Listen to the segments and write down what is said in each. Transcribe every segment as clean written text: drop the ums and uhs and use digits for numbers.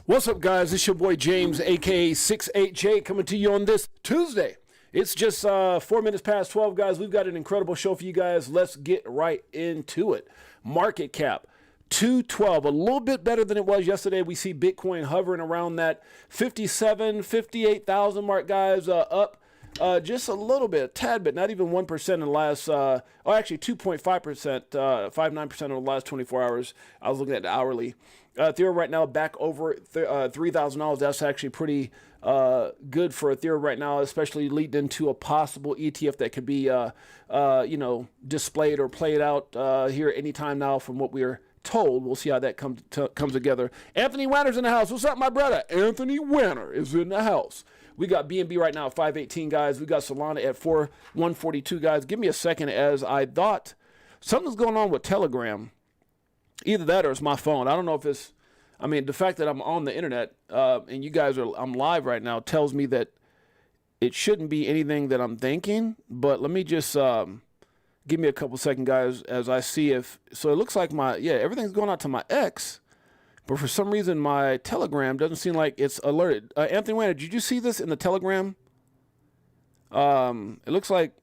What's up, guys? It's your boy James, aka Six8Jay, coming to you on this Tuesday. It's just 4 minutes past 12, guys. We've got an incredible show for you guys. Let's get right into it. Market cap 212, a little bit better than it was yesterday. We see Bitcoin hovering around that 58,000 mark, guys. Up just a little bit, a tad bit, not even 1% in the last, actually 2.5%, 5.9% in the last 24 hours. I was looking at the hourly. Ethereum right now back over $3,000. That's actually pretty good for Ethereum right now, especially leading into a possible ETF that could be, displayed or played out here anytime now from what we're told. We'll see how that comes together. Anthony Wanner's in the house. What's up, my brother? Anthony Wanner is in the house. We got BNB right now at 518, guys. We got Solana at 142, guys. Give me a second, as I thought something's going on with Telegram. Either that or it's my phone. I don't know if it's, the fact that I'm on the internet and you guys I'm live right now tells me that it shouldn't be anything that I'm thinking. But let me just give me a couple seconds, guys, as I see if, so it looks like everything's going out to my X. But for some reason, my Telegram doesn't seem like it's alerted. Anthony Wanner, did you see this in the Telegram? It looks like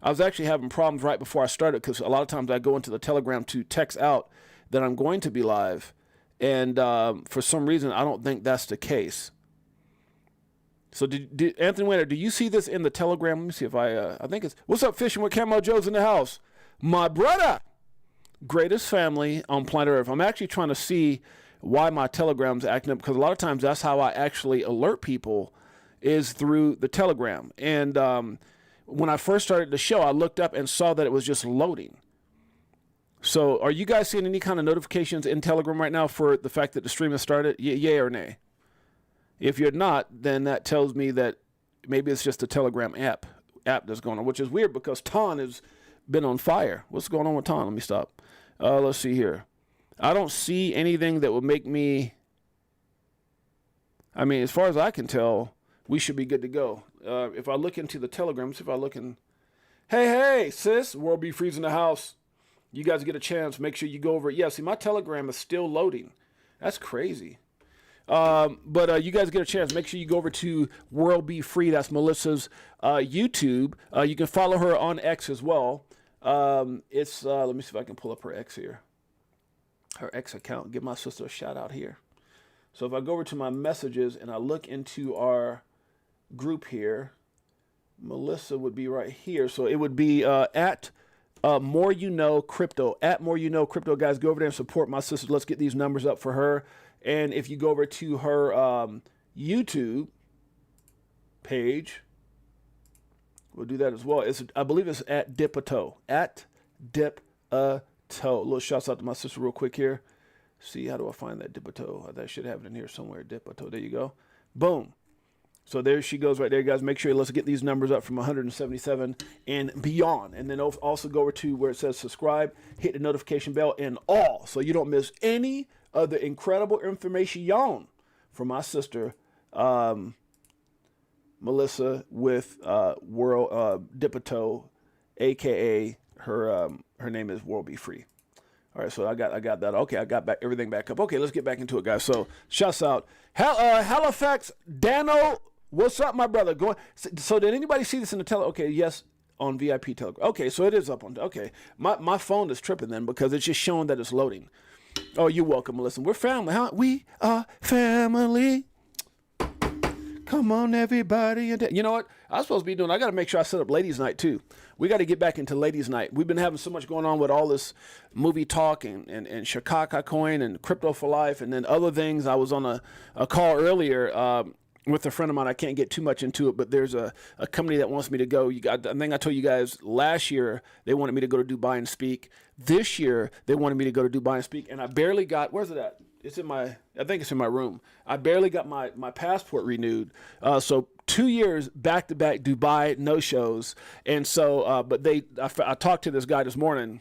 I was actually having problems right before I started, because a lot of times I go into the Telegram to text out that I'm going to be live. And for some reason, I don't think that's the case. So did Anthony Wanner, do you see this in the Telegram? Let me see if I think it's, what's up, Fishing with Camo Joe's in the house? My brother, greatest family on planet Earth. I'm actually trying to see why my Telegram's acting up, because a lot of times that's how I actually alert people, is through the Telegram. And when I first started the show, I looked up and saw that it was just loading. So are you guys seeing any kind of notifications in Telegram right now for the fact that the stream has started? Yay or nay? If you're not, then that tells me that maybe it's just a Telegram app that's going on, which is weird because Ton has been on fire. What's going on with Ton? Let me stop. Let's see here. I don't see anything that would make me, as far as I can tell, we should be good to go. If I look into the Telegram, see if I look in, hey, sis, World Be Freeze in the house. You guys get a chance, make sure you go over it. Yeah, see, my Telegram is still loading. That's crazy. But you guys get a chance, make sure you go over to World Be Free. That's Melissa's YouTube. You can follow her on X as well. Let me see if I can pull up her X here. Her X account. Give my sister a shout out here. So if I go over to my messages and I look into our group here, Melissa would be right here. So it would be at More You Know Crypto. At More You Know Crypto, guys. Go over there and support my sister. Let's get these numbers up for her. And if you go over to her YouTube page, we'll do that as well. I believe it's at VTHO. At VTHO. Little shouts out to my sister real quick here. See, how do I find that VTHO? I should have it in here somewhere. VTHO. There you go. Boom. So there she goes right there, guys. Make sure let's get these numbers up from 177 and beyond. And then also go over to where it says subscribe, hit the notification bell and all, so you don't miss any of the incredible information from my sister, Melissa, with VTHO, aka her name is World Be Free. All right, so I got that. Okay, I got everything back up. Okay, let's get back into it, guys. So shouts out Halifax Dano. What's up, my brother? So did anybody see this in the Okay, yes, on VIP Telegram. Okay, so it is up on. Okay, my phone is tripping then, because it's just showing that it's loading. Oh, you're welcome, Melissa. We're family, huh? We are family. Come on, everybody. You know what? I was supposed to be doing, I got to make sure I set up ladies' night, too. We got to get back into ladies' night. We've been having so much going on with all this movie talk and Chicago coin and crypto for life and then other things. I was on a call earlier with a friend of mine. I can't get too much into it, but there's a company that wants me to go. I think I told you guys last year they wanted me to go to Dubai and speak. This year they wanted me to go to Dubai and speak, and I barely got, where's it at? I think it's in my room. I barely got my passport renewed. So 2 years back-to-back Dubai, no shows. And so, but I talked to this guy this morning,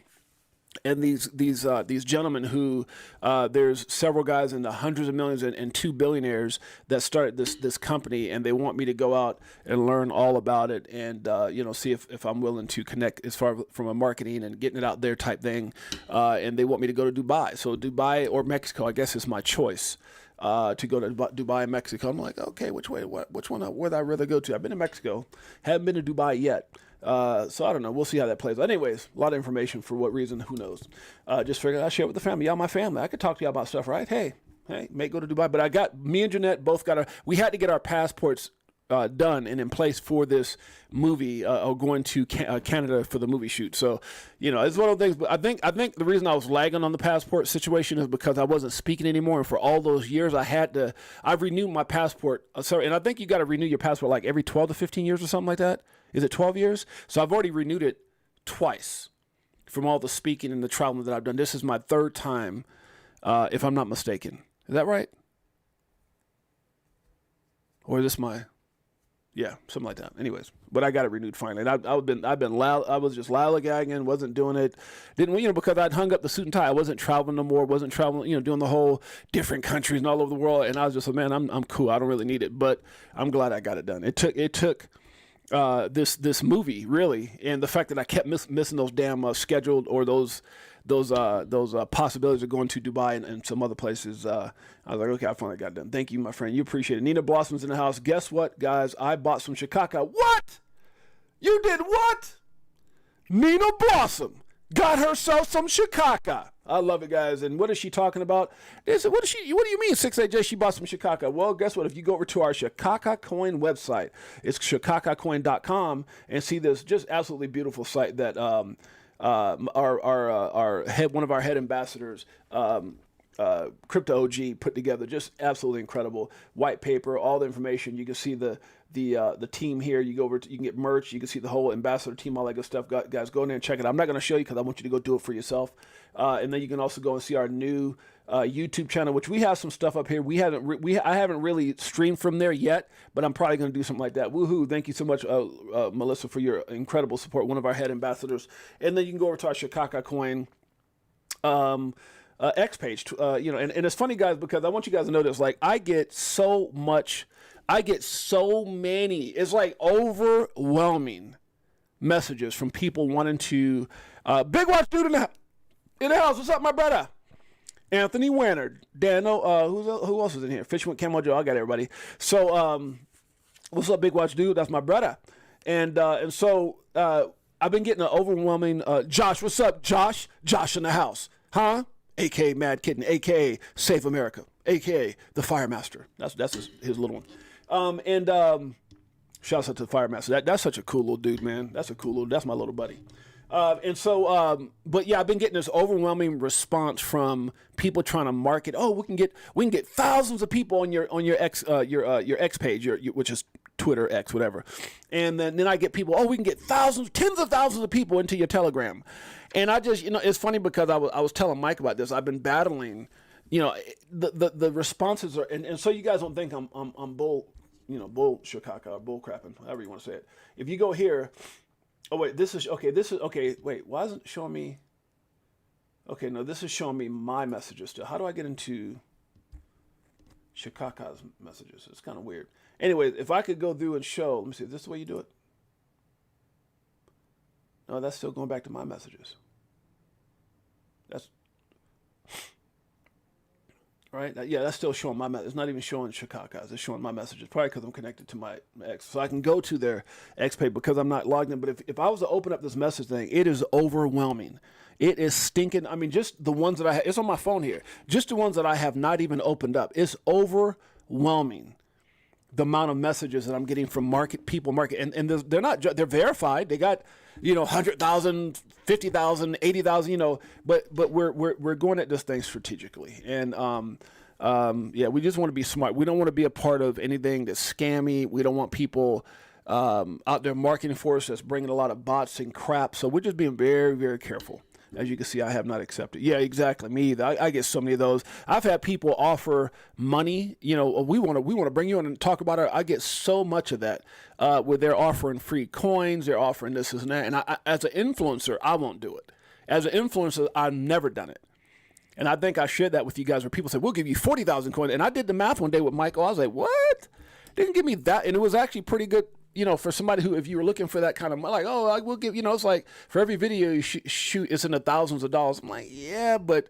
and these gentlemen who there's several guys in the hundreds of millions and 2 billionaires that started this company, and they want me to go out and learn all about it and see if I'm willing to connect as far from a marketing and getting it out there type thing. And they want me to go to Dubai. So Dubai or Mexico, I guess, is my choice. to go to Dubai and Mexico. I'm like, okay, which one would I rather go to? I've been to Mexico, haven't been to Dubai yet. So I don't know. We'll see how that plays. Anyways, a lot of information. For what reason? Who knows? Just figured I'd share with the family. Y'all my family. I could talk to y'all about stuff, right? Hey, may go to Dubai. But me and Jeanette both we had to get our passports done and in place for this movie, going to Canada for the movie shoot. So, it's one of those things. But I think the reason I was lagging on the passport situation is because I wasn't speaking anymore. And for all those years, I've renewed my passport. And I think you got to renew your passport like every 12 to 15 years or something like that. Is it 12 years? So I've already renewed it twice from all the speaking and the traveling that I've done. This is my third time, if I'm not mistaken. Is that right? Or is this yeah, something like that. Anyways, but I got it renewed finally. And I've been loud. I was just lollygagging, wasn't doing it. Because I'd hung up the suit and tie. I wasn't traveling no more. Wasn't traveling, doing the whole different countries and all over the world. And I was just like, man, I'm cool. I don't really need it. But I'm glad I got it done. It took this movie really, and the fact that I kept missing those damn scheduled or those possibilities of going to Dubai and some other places. I was like, okay, I finally got it done. Thank you, my friend. You appreciate it. Nina Blossom's in the house. Guess what, guys? I bought some Shikaka. What? You did what? Nina Blossom got herself some Shikaka. I love it, guys. And what is she talking about? What do you mean, 6AJ, she bought some Shikaka? Well, guess what? If you go over to our Shikaka Coin website, it's shikakacoin.com, and see this just absolutely beautiful site that one of our head ambassadors, Crypto OG, put together. Just absolutely incredible white paper, all the information. You can see the team here. You go over you can get merch. You can see the whole ambassador team, all that good stuff. Guys, go in there and check it out. I'm not going to show you because I want you to go do it for yourself. And then you can also go and see our new YouTube channel, which we have some stuff up here. I haven't really streamed from there yet, but I'm probably going to do something like that. Woohoo! Thank you so much, Melissa, for your incredible support. One of our head ambassadors. And then you can go over to our Shikaka Coin X page. And it's funny, guys, because I want you guys to know this. Like, I get so many. It's like overwhelming messages from people wanting to. Big Watch Dude in the house. What's up, my brother? Anthony Wanner, Dano, who else is in here? Fish with Camo Joe. I got everybody. So, what's up, Big Watch Dude? That's my brother. And so I've been getting an overwhelming. Josh, what's up, Josh? Josh in the house, huh? AKA Mad Kitten, AKA Save America, AKA the Firemaster. That's his little one. Shouts out to the Firemaster. That's such a cool little dude, man. That's my little buddy. But yeah, I've been getting this overwhelming response from people trying to market. Oh, we can get thousands of people on your X page, which is Twitter, X, whatever. And then I get people. Oh, we can get tens of thousands of people into your Telegram. And I just, it's funny because I was telling Mike about this. I've been battling, the responses are, and so you guys don't think I'm bull, bull shikaka or bull crapping, however you want to say it. If you go here. Oh, wait, this is okay. Wait, why isn't it showing me? Okay, no, this is showing me my messages still. How do I get into Shikaka's messages? It's kind of weird. Anyway, if I could go through and show, let me see, is this the way you do it? No, that's still going back to my messages. That's right. Yeah, that's still showing my message. It's not even showing Shikaka's. It's showing my messages. Probably because I'm connected to my X. So I can go to their X page because I'm not logged in. But if I was to open up this message thing, it is overwhelming. It is stinking. I mean, just the ones that I have. It's on my phone here. Just the ones that I have not even opened up. It's overwhelming. The amount of messages that I'm getting from people, and they're verified. They got 100,000, 50,000, 80,000, but we're going at this thing strategically, and we just want to be smart. We don't want to be a part of anything that's scammy. We don't want people out there marketing for us that's bringing a lot of bots and crap. So we're just being very, very careful. As you can see, I have not accepted. Yeah, exactly. Me either. I get so many of those. I've had people offer money. We want to bring you in and talk about it. I get so much of that where they're offering free coins. They're offering this and that. And I, as an influencer, I won't do it. As an influencer, I've never done it. And I think I shared that with you guys where people said, we'll give you 40,000 coins. And I did the math one day with Michael. I was like, what? They didn't give me that. And it was actually pretty good. For somebody who, if you were looking for that kind of money, like, oh, I will give, it's like for every video you shoot, it's in the thousands of dollars. I'm like, yeah, but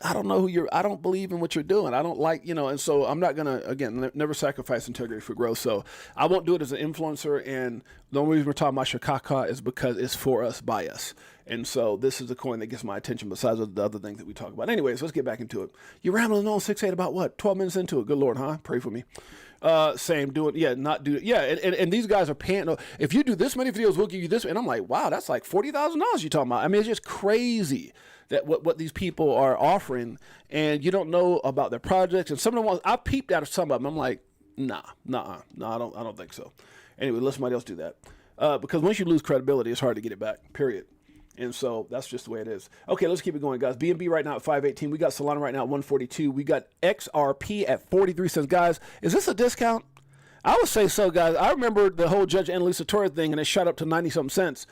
I don't know I don't believe in what you're doing. I don't like, and so I'm not going to, again, never sacrifice integrity for growth. So I won't do it as an influencer. And the only reason we're talking about Shikaka is because it's for us, by us. And so this is the coin that gets my attention besides the other things that we talk about. Anyways, let's get back into it. You're rambling on 6-8 about what? 12 minutes into it. Good Lord, huh? Pray for me. Same, do it. Yeah, not do it. Yeah, and these guys are paying. If you do this many videos, we'll give you this. And I'm like, wow, that's like $40,000 you're talking about. I mean, it's just crazy that what these people are offering, and you don't know about their projects. And some of the ones I peeped at some of them. I'm like, nah, I don't think so. Anyway, let somebody else do that. Because once you lose credibility, it's hard to get it back. Period. And so that's just the way it is. Okay, let's keep it going, guys. BNB right now at 518. We got Solana right now at 142. We got XRP at 43 cents. Guys, is this a discount? I would say so, guys. I remember the whole Judge Annalisa Torres thing, and it shot up to 90-something cents.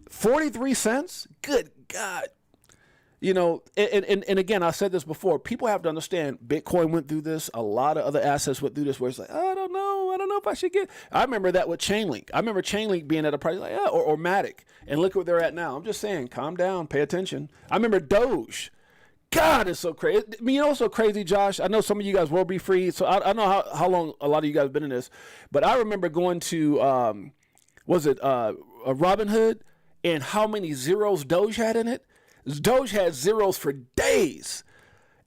43 cents? Good God. And again, I said this before. People have to understand Bitcoin went through this. A lot of other assets went through this where it's like, I don't know if I should get. I remember that with Chainlink. I remember Chainlink being at a price like, or Matic. And look where they're at now. I'm just saying, calm down, pay attention. I remember Doge. God, it's so crazy. I mean, what's so crazy, Josh? I know some of you guys will be free. So I don't know how long a lot of you guys have been in this. But I remember going to, Robinhood, and how many zeros Doge had in it? Doge had zeros for days.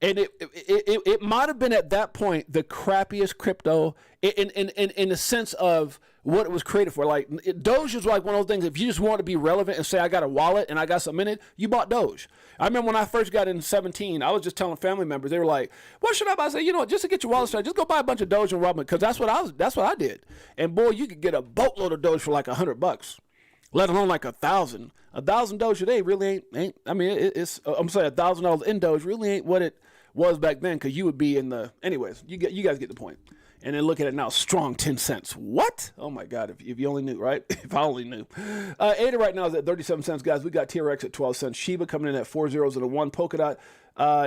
And it might have been at that point the crappiest crypto in the sense of what it was created for. Like Doge is like one of those things. If you just want to be relevant and say I got a wallet and I got some in it, you bought Doge. I remember when I first got in 17, I was just telling family members, they were like, "What should I buy?" I said, just to get your wallet started, just go buy a bunch of Doge and Robinhood, because that's what I did. And boy, you could get a boatload of Doge for like $100. Let alone like 1,000. 1,000 Doge today really ain't. I mean, it's. I'm saying $1,000 in Doge really ain't what it was back then, because you would be in the. Anyways, you guys get the point. And then look at it now, strong 10 cents. What? Oh my God! If you only knew, right? If I only knew. ADA right now is at 37 cents, guys. We got TRX at 12 cents. Shiba coming in at 4 zeros and a 1. Polkadot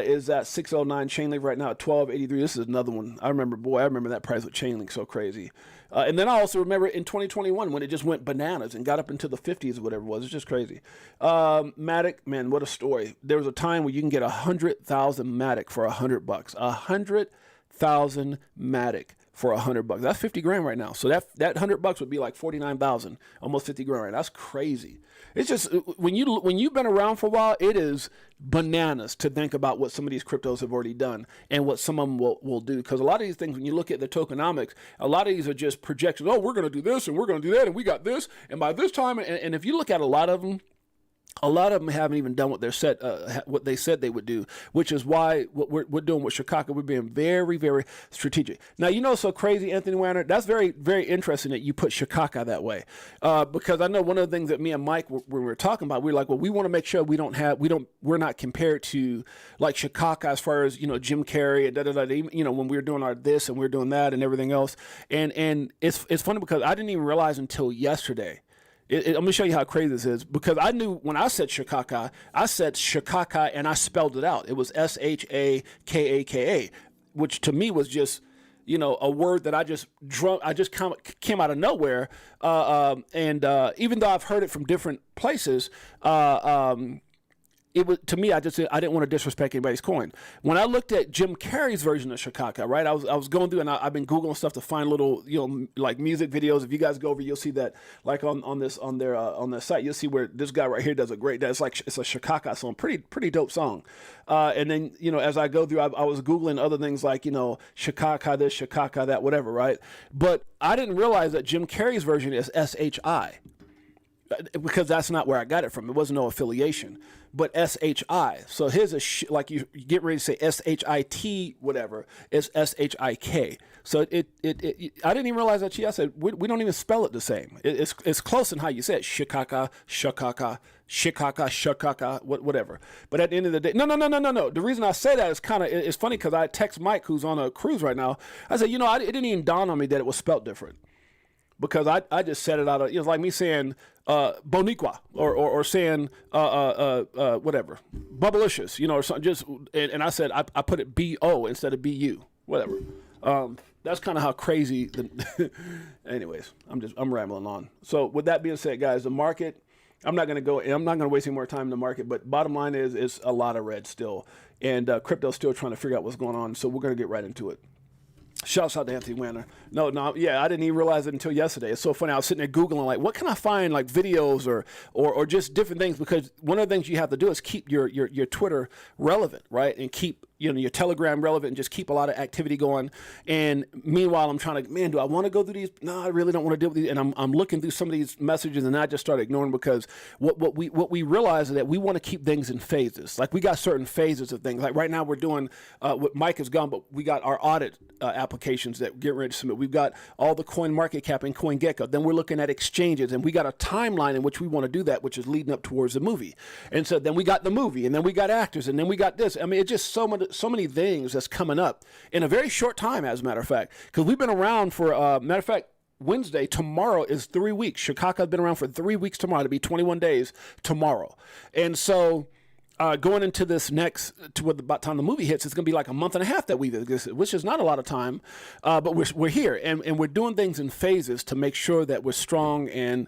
is at 609. Chainlink right now at 12.83. This is another one. I remember that price with Chainlink, so crazy. And then I also remember in 2021 when it just went bananas and got up into the 50s or whatever it was. It's just crazy. Matic, man, what a story. There was a time where you can get 100,000 Matic for $100. 100,000 Matic for $100. That's 50 grand right now. So that $100 would be like 49,000, almost 50 grand. Right? That's crazy. It's just when you've been around for a while, it is bananas to think about what some of these cryptos have already done and what some of them will do. Because a lot of these things, when you look at the tokenomics, a lot of these are just projections. Oh, we're going to do this and we're going to do that and we got this and by this time. And if you look at a lot of them haven't even done what they said they would do, which is why what we're doing with Shikaka, we're being very, very strategic. Now, so crazy, Anthony Warner, that's very, very interesting that you put Shikaka that way, because I know one of the things that me and Mike, when we were talking about, we were like, well, we want to make sure we're not compared to like Shikaka as far as, Jim Carrey and when we were doing our this and we were doing that and everything else. And it's funny because I didn't even realize until yesterday. I'm going to show you how crazy this is, because I knew when I said Shikaka and I spelled it out. It was Shakaka, which to me was just, a word that I just came out of nowhere. And even though I've heard it from different places, it was, to me, I didn't want to disrespect anybody's coin. When I looked at Jim Carrey's version of Shikaka, right, I was going through and I've been Googling stuff to find little, like music videos. If you guys go over, you'll see that like on their site, you'll see where this guy right here does a great, it's a Shikaka song, pretty dope song. And then, as I go through, I was Googling other things like, Shikaka this, Shikaka that, whatever, right? But I didn't realize that Jim Carrey's version is SHI, because that's not where I got it from. It wasn't no affiliation. But SHI. So his is like you get ready to say SHIT, whatever. It's SHIK. So it I didn't even realize that. I said we don't even spell it the same. It's close in how you say it. Shikaka, Shikaka, Shikaka, Shikaka, whatever. But at the end of the day, no. The reason I say that is it's funny because I text Mike, who's on a cruise right now. I said, it didn't even dawn on me that it was spelled different. Because I just said it out of, it was like me saying Boniqua or saying whatever, Bubblicious, or something. Just and I said I put it B-O instead of B-U, whatever. That's kind of how crazy. Anyways, I'm rambling on. So with that being said, guys, the market I'm not going to go, and I'm not going to waste any more time in the market, but bottom line is it's a lot of red still. And crypto's still trying to figure out what's going on. So we're going to get right into it. Shouts out to Anthony Wanner. No, yeah, I didn't even realize it until yesterday. It's so funny. I was sitting there Googling, like, what can I find, like videos or just different things? Because one of the things you have to do is keep your Twitter relevant, right? And keep, your Telegram relevant and just keep a lot of activity going. And meanwhile, I'm trying to, man, do I want to go through these? No, I really don't want to deal with these. And I'm looking through some of these messages and I just started ignoring because what we realize is that we want to keep things in phases. Like we got certain phases of things. Like right now we're doing, what Mike is gone, but we got our audit applications that we're getting ready to submit. We've got all the coin market cap and CoinGecko. Then we're looking at exchanges and we got a timeline in which we want to do that, which is leading up towards the movie. And so then we got the movie and then we got actors and then we got this. I mean, it's just so many things that's coming up in a very short time, as a matter of fact, because we've been around for, matter of fact, Wednesday, tomorrow is 3 weeks. Chicago's been around for 3 weeks tomorrow. It'll be 21 days tomorrow. And so going into this next, to what about time the movie hits, it's going to be like a month and a half that we've existed, which is not a lot of time, but we're here and we're doing things in phases to make sure that we're strong and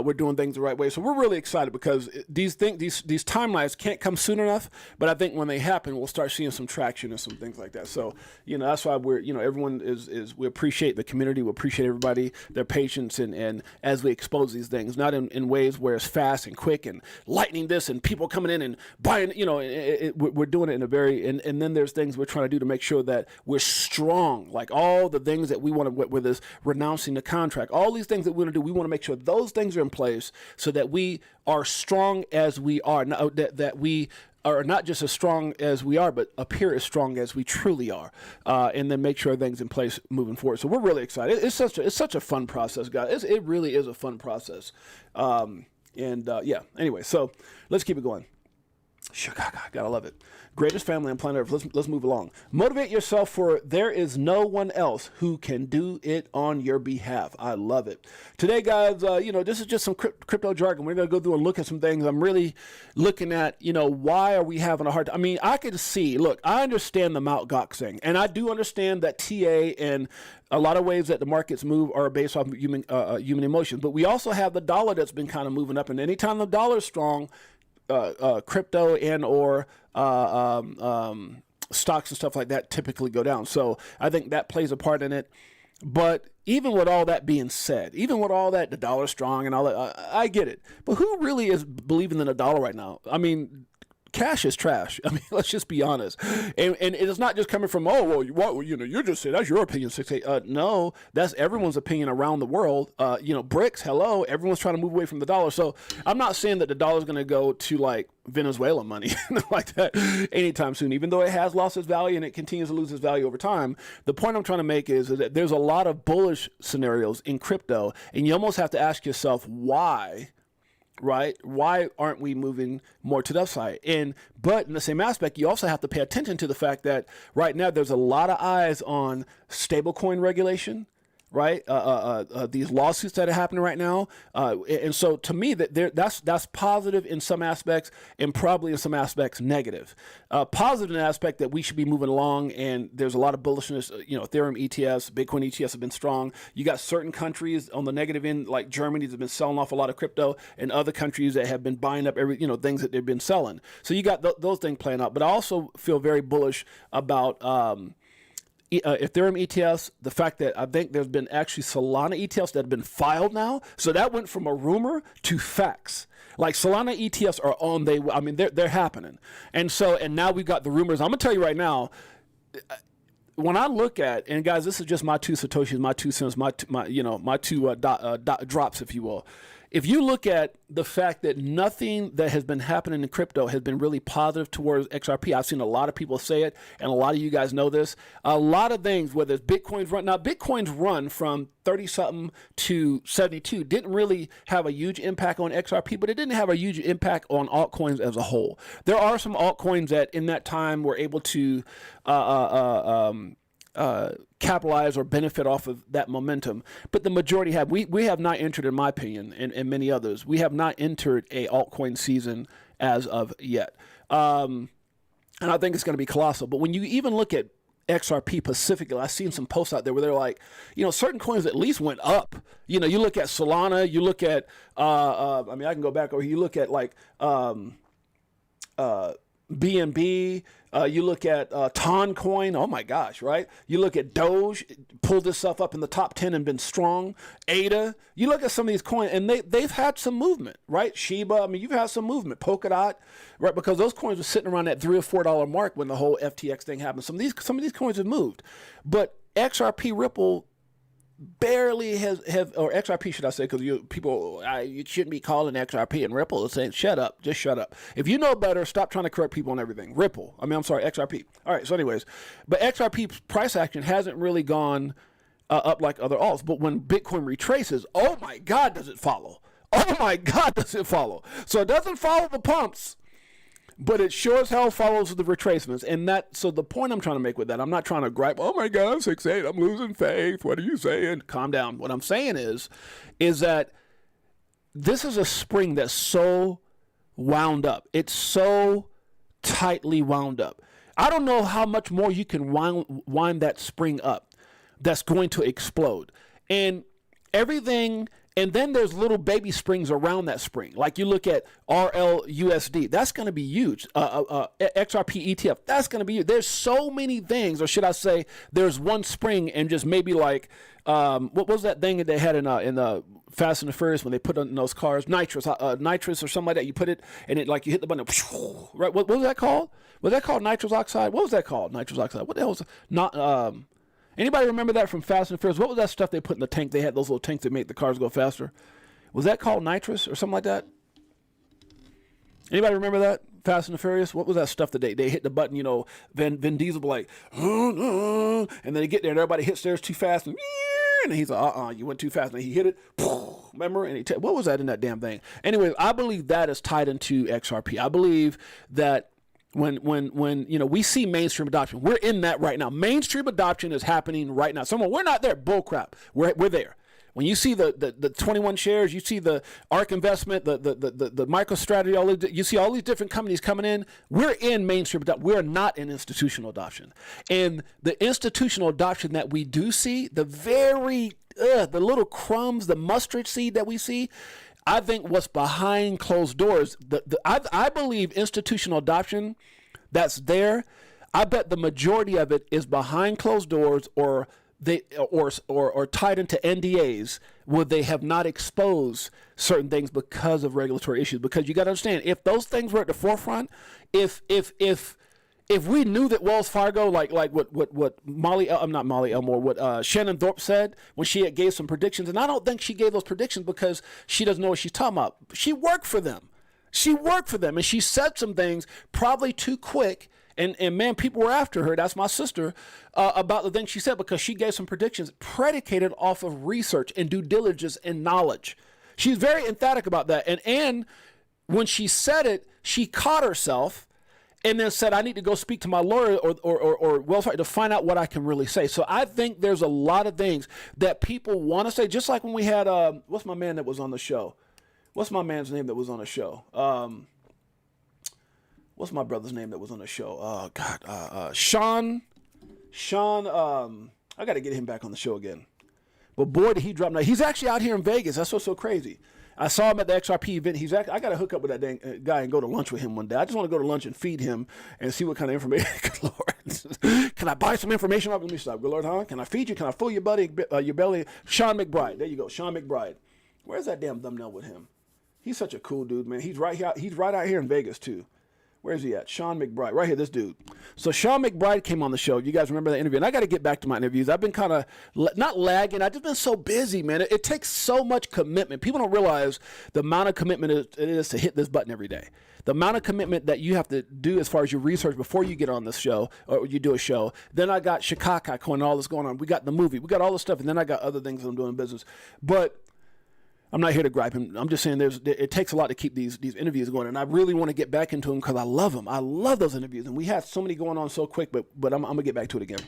we're doing things the right way. So we're really excited because these timelines can't come soon enough, but I think when they happen, we'll start seeing some traction and some things like that. So, that's why we're, everyone is we appreciate the community. We appreciate everybody, their patience and as we expose these things, not in ways where it's fast and quick and lightning this and people coming in and buying, we're doing it in a very, and then there's things we're trying to do to make sure that we're strong, like all the things that we want to, with this renouncing the contract, all these things that we want to do, we want to make sure those things are in place so that we are strong as we are, that we are not just as strong as we are, but appear as strong as we truly are, and then make sure things in place moving forward. So we're really excited. It's such a fun process, guys. It really is a fun process. Anyway, so let's keep it going. Chicago, gotta love it. Greatest family on planet Earth. Let's move along. Motivate yourself, for there is no one else who can do it on your behalf. I love it. Today, guys, this is just some crypto jargon. We're gonna go through and look at some things. I'm really looking at, why are we having a hard time? I mean, I could see. Look, I understand the Mt. Gox thing, and I do understand that TA and a lot of ways that the markets move are based off human emotions. But we also have the dollar that's been kind of moving up, and anytime the dollar is strong, crypto and or stocks and stuff like that typically go down. So I think that plays a part in it. But even with all that being said, even with all that, the dollar strong and all that, I get it. But who really is believing in the dollar right now? I mean, cash is trash. I mean, let's just be honest. And it is not just coming from, you're just saying that's your opinion, 6-8. No, that's everyone's opinion around the world. BRICS, hello, everyone's trying to move away from the dollar. So I'm not saying that the dollar is going to go to like Venezuela money like that anytime soon, even though it has lost its value and it continues to lose its value over time. The point I'm trying to make is that there's a lot of bullish scenarios in crypto, and you almost have to ask yourself why. Right? Why aren't we moving more to the upside? But in the same aspect, you also have to pay attention to the fact that right now there's a lot of eyes on stablecoin regulation, right? These lawsuits that are happening right now, and so to me that's positive in some aspects and probably in some aspects negative. Positive in the aspect that we should be moving along, and there's a lot of bullishness. Ethereum ETFs, Bitcoin ETFs have been strong. You got certain countries on the negative end, like Germany, that's been selling off a lot of crypto, and other countries that have been buying up things that they've been selling. So you got those things playing out. But I also feel very bullish about Ethereum ETFs, the fact that I think there's been actually Solana ETFs that have been filed now. So that went from a rumor to facts. Like Solana ETFs are on, they're happening. And now we've got the rumors. I'm going to tell you right now, when I look at, and guys, this is just my 2 Satoshis, my 2 cents, my two drops, if you will. If you look at the fact that nothing that has been happening in crypto has been really positive towards XRP, I've seen a lot of people say it, and a lot of you guys know this. A lot of things, whether it's Bitcoin's run from 30-something to 72 didn't really have a huge impact on XRP, but it didn't have a huge impact on altcoins as a whole. There are some altcoins that in that time were able to capitalize or benefit off of that momentum, but the majority have. We have not entered, in my opinion, and many others, we have not entered a altcoin season as of yet, and I think it's going to be colossal. But when you even look at XRP specifically, I've seen some posts out there where they're like, certain coins at least went up. You look at Solana, you look at, I can go back over here. You look at like BNB, you look at Toncoin, oh my gosh, right? You look at Doge, pulled itself up in the top 10 and been strong. ADA, you look at some of these coins and they've had some movement, right? Shiba, you've had some movement. Polkadot, right? Because those coins were sitting around that $3 or $4 mark when the whole FTX thing happened. Some of these coins have moved, but XRP, Ripple barely or XRP should I say, because you shouldn't be calling XRP and Ripple and saying shut up, just shut up. If you know better, stop trying to correct people on everything. XRP. All right, so anyways, but XRP price action hasn't really gone up like other alts, but when Bitcoin retraces, oh my God, does it follow? Oh my God, does it follow? So it doesn't follow the pumps, but it sure as hell follows the retracements. And so the point I'm trying to make with that, I'm not trying to gripe, oh my God, 6.8, I'm losing faith. What are you saying? Calm down. What I'm saying is that this is a spring that's so wound up. It's so tightly wound up. I don't know how much more you can wind that spring up that's going to explode. And everything... And then there's little baby springs around that spring. Like you look at RLUSD, that's going to be huge. XRP ETF, that's going to be huge. There's so many things, or should I say, there's one spring and just maybe like, what was that thing that they had in the Fast and the Furious when they put in those cars? Nitrous or something like that. You put it and it like you hit the button, right? What was that called? Was that called nitrous oxide? What was that called? Nitrous oxide. What the hell was it? Not anybody remember that from Fast and Furious? What was that stuff they put in the tank? They had those little tanks that make the cars go faster. Was that called nitrous or something like that? Anybody remember that? Fast and the Furious? What was that stuff that they hit the button, Vin Diesel like, and then they get there and everybody hits theirs too fast and he's like, you went too fast, and he hit it, remember? And what was that in that damn thing? Anyway, I believe that is tied into XRP. I believe that when we see mainstream adoption, we're in that right now. Mainstream adoption is happening right now. We're not there. Bull crap. We're there. When you see the 21 shares, you see the ARK investment, the MicroStrategy, you see all these different companies coming in. We're in mainstream adoption. We're not in institutional adoption. And the institutional adoption that we do see, the little crumbs, the mustard seed that we see, I think what's behind closed doors, I believe institutional adoption that's there, I bet the majority of it is behind closed doors or tied into NDAs where they have not exposed certain things because of regulatory issues. Because you got to understand, if those things were at the forefront, if we knew that Wells Fargo, like what Shannon Thorpe said when she gave some predictions, and I don't think she gave those predictions because she doesn't know what she's talking about. She worked for them. And she said some things probably too quick. And man, people were after her. That's my sister, about the things she said, because she gave some predictions predicated off of research and due diligence and knowledge. She's very emphatic about that. And when she said it, she caught herself and then said, I need to go speak to my lawyer or Wells Fargo to find out what I can really say. So I think there's a lot of things that people want to say, just like when we had, what's my man that was on the show? What's my man's name that was on the show? What's my brother's name that was on the show? Oh, God. Sean, I got to get him back on the show again. But boy, did he drop now. He's actually out here in Vegas. That's what's so crazy. I saw him at the XRP event. I got to hook up with that dang guy and go to lunch with him one day. I just want to go to lunch and feed him and see what kind of information. Good Lord. Can I buy some information off? Let me stop. Good Lord, huh? Can I feed you? Can I fill your belly? Sean McBride. There you go. Sean McBride. Where's that damn thumbnail with him? He's such a cool dude, man. He's right here. He's right out here in Vegas, too. Where's he at? Sean McBride. Right here, this dude. So Sean McBride came on the show. You guys remember that interview? And I got to get back to my interviews. I've been kind of, not lagging. I've just been so busy, man. It takes so much commitment. People don't realize the amount of commitment it is to hit this button every day. The amount of commitment that you have to do as far as your research before you get on this show or you do a show. Then I got Chicago and all this going on. We got the movie. We got all this stuff. And then I got other things that I'm doing in business. But I'm not here to gripe him. I'm just saying it takes a lot to keep these interviews going, and I really want to get back into them because I love them. I love those interviews, and we had so many going on so quick, but I'm going to get back to it again.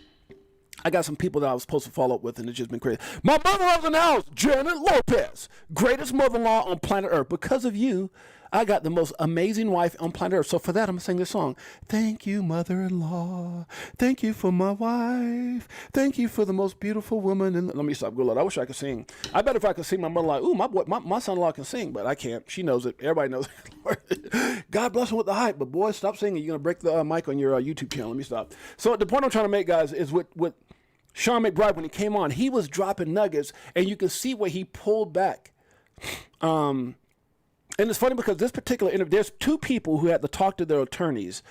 I got some people that I was supposed to follow up with, and it's just been crazy. My mother-in-law's in the house, Janet Lopez, greatest mother-in-law on planet Earth. Because of you, I got the most amazing wife on planet Earth. So for that, I'm going to sing this song. Thank you, mother-in-law. Thank you for my wife. Thank you for the most beautiful woman. And let me stop. Good Lord. I wish I could sing. I bet if I could sing, my mother like, ooh, my son-in-law can sing, but I can't. She knows it. Everybody knows it. God bless him with the hype. But boy, stop singing. You're going to break the mic on your YouTube channel. Let me stop. So the point I'm trying to make, guys, is with Sean McBride, when he came on, he was dropping nuggets, and you can see where he pulled back. And it's funny because this particular interview, there's 2 people who had to talk to their attorneys,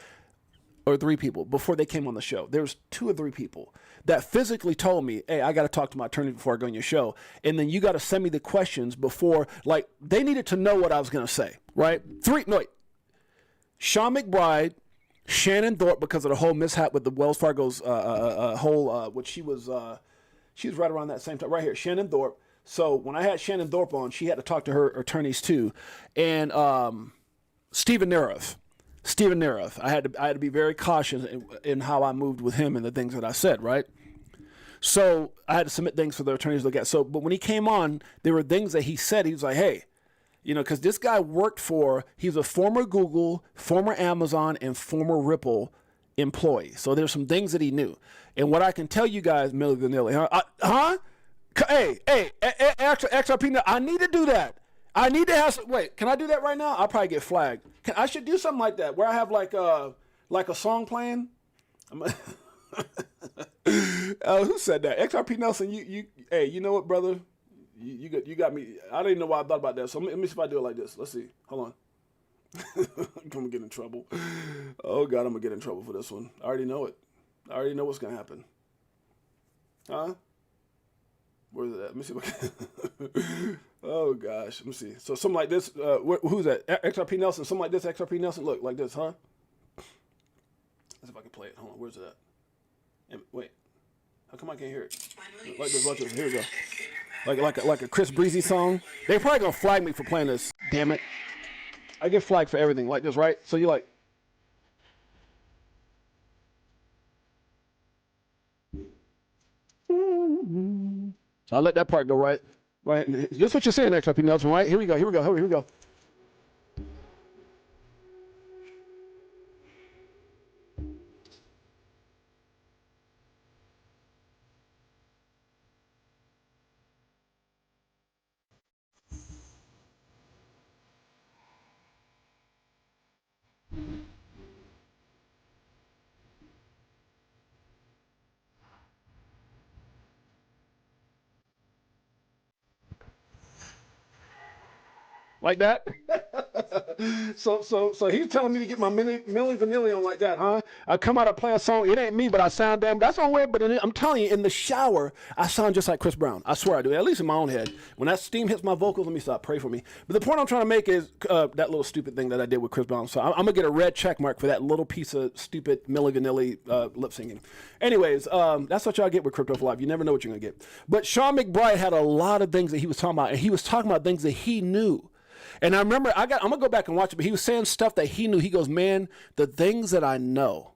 or 3 people, before they came on the show. There's 2 or 3 people that physically told me, hey, I got to talk to my attorney before I go on your show. And then you got to send me the questions before, like, they needed to know what I was going to say, right? 3, no, wait. Sean McBride, Shannon Thorpe, because of the whole mishap with the Wells Fargo's which she was right around that same time, right here, Shannon Thorpe. So when I had Shannon Thorpe on, she had to talk to her attorneys too, and Stephen Neroff. I had to be very cautious in how I moved with him and the things that I said, right? So I had to submit things for the attorneys to look at. So, but when he came on, there were things that he said. He was like, hey. You know, because this guy he's a former Google, former Amazon, and former Ripple employee. So there's some things that he knew. And what I can tell you guys, Milli Vanilli, Hey, XRP, I need to do that. I need to have wait, can I do that right now? I'll probably get flagged. I should do something like that, where I have like a song playing. Who said that? XRP Nelson, hey, you know what, brother? You got me. I didn't know why I thought about that. So let me see if I do it like this. Let's see. Hold on. I'm gonna get in trouble. Oh God, I'm gonna get in trouble for this one. I already know it. I already know what's gonna happen. Huh? Where is it at? Let me see. Oh gosh, let me see. So something like this. Who's that? XRP Nelson. Something like this. XRP Nelson. Look like this, huh? Let's see if I can play it. Hold on. Where's it at? Wait. How come I can't hear it? Like this. Watch this. Here we go. Like a Chris Breezy song. They're probably gonna flag me for playing this. Damn it! I get flagged for everything like this, right? So you like. So I'll let that part go, right? Right. Just what you're saying, XRP Nelson, right? Here we go. Like that? So he's telling me to get my Milli Vanilli on like that, huh? I come out and play a song. It ain't me, but I sound damn. That's on way. But I'm telling you, in the shower, I sound just like Chris Brown. I swear I do. At least in my own head. When that steam hits my vocals, let me stop. Pray for me. But the point I'm trying to make is that little stupid thing that I did with Chris Brown. So I'm gonna get a red check mark for that little piece of stupid Milli Vanilli lip singing. Anyways, that's what y'all get with Crypto for Life. You never know what you're gonna get. But Sean McBride had a lot of things that he was talking about, and he was talking about things that he knew. And I remember, I'm going to go back and watch it, but he was saying stuff that he knew. He goes, man, the things that I know,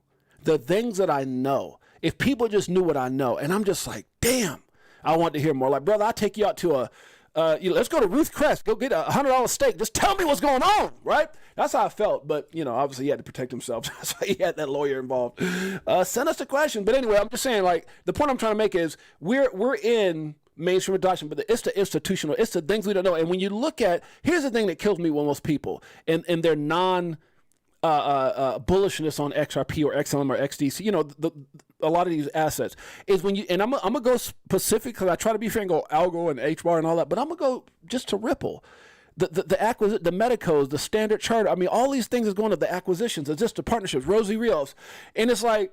if people just knew what I know. And I'm just like, damn, I want to hear more. Like, brother, I'll take you out to let's go to Ruth Crest, go get a $100 steak. Just tell me what's going on, right? That's how I felt. But, obviously he had to protect himself. That's why he had that lawyer involved. Send us a question. But anyway, I'm just saying, like, the point I'm trying to make is we're in mainstream adoption, but it's the institutional, it's the things we don't know. And when you look at, here's the thing that kills me with most people and their bullishness on XRP or XLM or XDC, a lot of these assets is when you, and I'm gonna go specific because I try to be fair and go algo and HBAR and all that, but I'm gonna go just to Ripple. The acquisition, the Medicos, the Standard Charter, I mean, all these things is going to the acquisitions, it's just the partnerships, Rosie Rios. And it's like,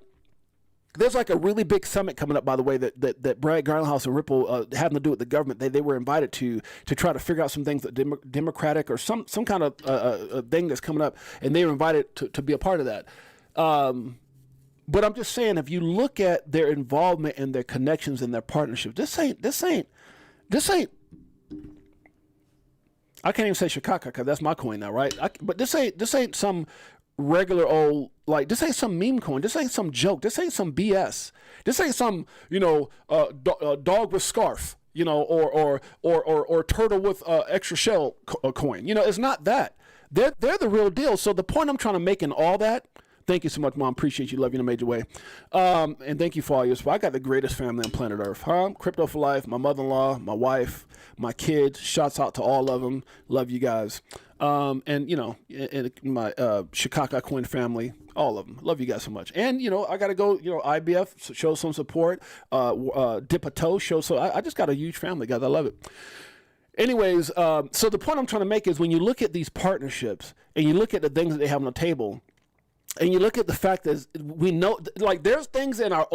there's like a really big summit coming up, by the way, that Brad Garlinghouse and Ripple having to do with the government. They were invited to try to figure out some things that democratic or some kind of thing that's coming up, and they were invited to be a part of that. But I'm just saying, if you look at their involvement and their connections and their partnerships, this ain't. I can't even say Shikaka because that's my coin now, right? But this ain't some regular old, like, this ain't some meme coin, this ain't some joke, this ain't some BS, this ain't some dog with scarf, or turtle with extra shell coin. It's not that. They're the real deal. So the point I'm trying to make in all that, thank you so much, Mom. Appreciate you. Love you in a major way. And thank you for all your support. I got the greatest family on planet Earth. Crypto for life, my mother-in-law, my wife, my kids. Shouts out to all of them. Love you guys. And, you know, and my Chicago Quinn family, all of them. Love you guys so much. And, you know, I got to go, you know, IBF, show some support. VTHO, show so. I just got a huge family, guys. I love it. Anyways, so the point I'm trying to make is when you look at these partnerships and you look at the things that they have on the table, and you look at the fact that we know, like, there's things in our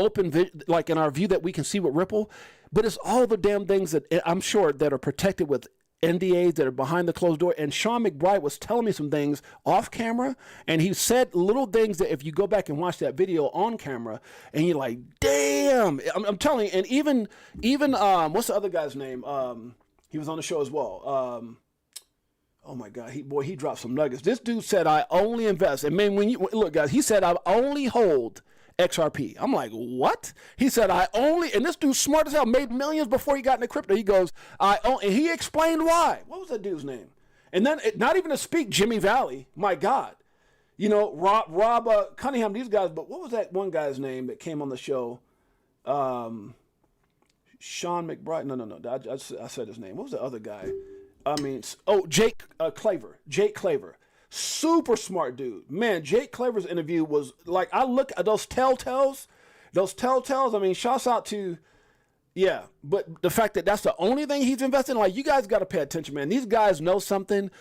like in our view that we can see with Ripple, but it's all the damn things that I'm sure that are protected with NDAs that are behind the closed door. And Sean McBride was telling me some things off camera, and he said little things that if you go back and watch that video on camera, and you're like, damn, I'm telling you. And even what's the other guy's name? He was on the show as well. Oh my God, he dropped some nuggets. This dude said, I only invest. And man, when you look, guys, he said, I only hold XRP. I'm like, what? He said, and this dude's smart as hell, made millions before he got into crypto. He goes, and he explained why. What was that dude's name? And then, not even to speak Jimmy Valley, my God. You know, Rob Cunningham, these guys, but what was that one guy's name that came on the show? Sean McBride. No. I said his name. What was the other guy? Jake Claver. Super smart dude. Man, Jake Claver's interview was like, I look at those telltales. I mean, shouts out to, yeah. But the fact that that's the only thing he's investing in, like, you guys got to pay attention, man. These guys know something.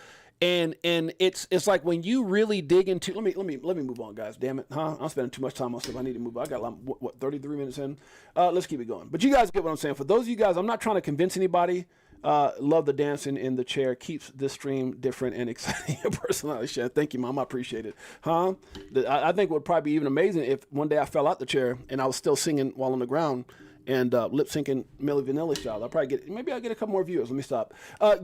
And it's like when you really dig into, let me move on, guys. Damn it, huh? I'm spending too much time on stuff. I need to move on. I got what 33 minutes in. Let's keep it going. But you guys get what I'm saying. For those of you guys, I'm not trying to convince anybody. Love the dancing in the chair. Keeps this stream different and exciting. Your personality share. Thank you, Mom. I appreciate it. I think it would probably be even amazing if one day I fell out the chair and I was still singing while on the ground and lip syncing Milli Vanilli style. I'll get a couple more viewers. Let me stop.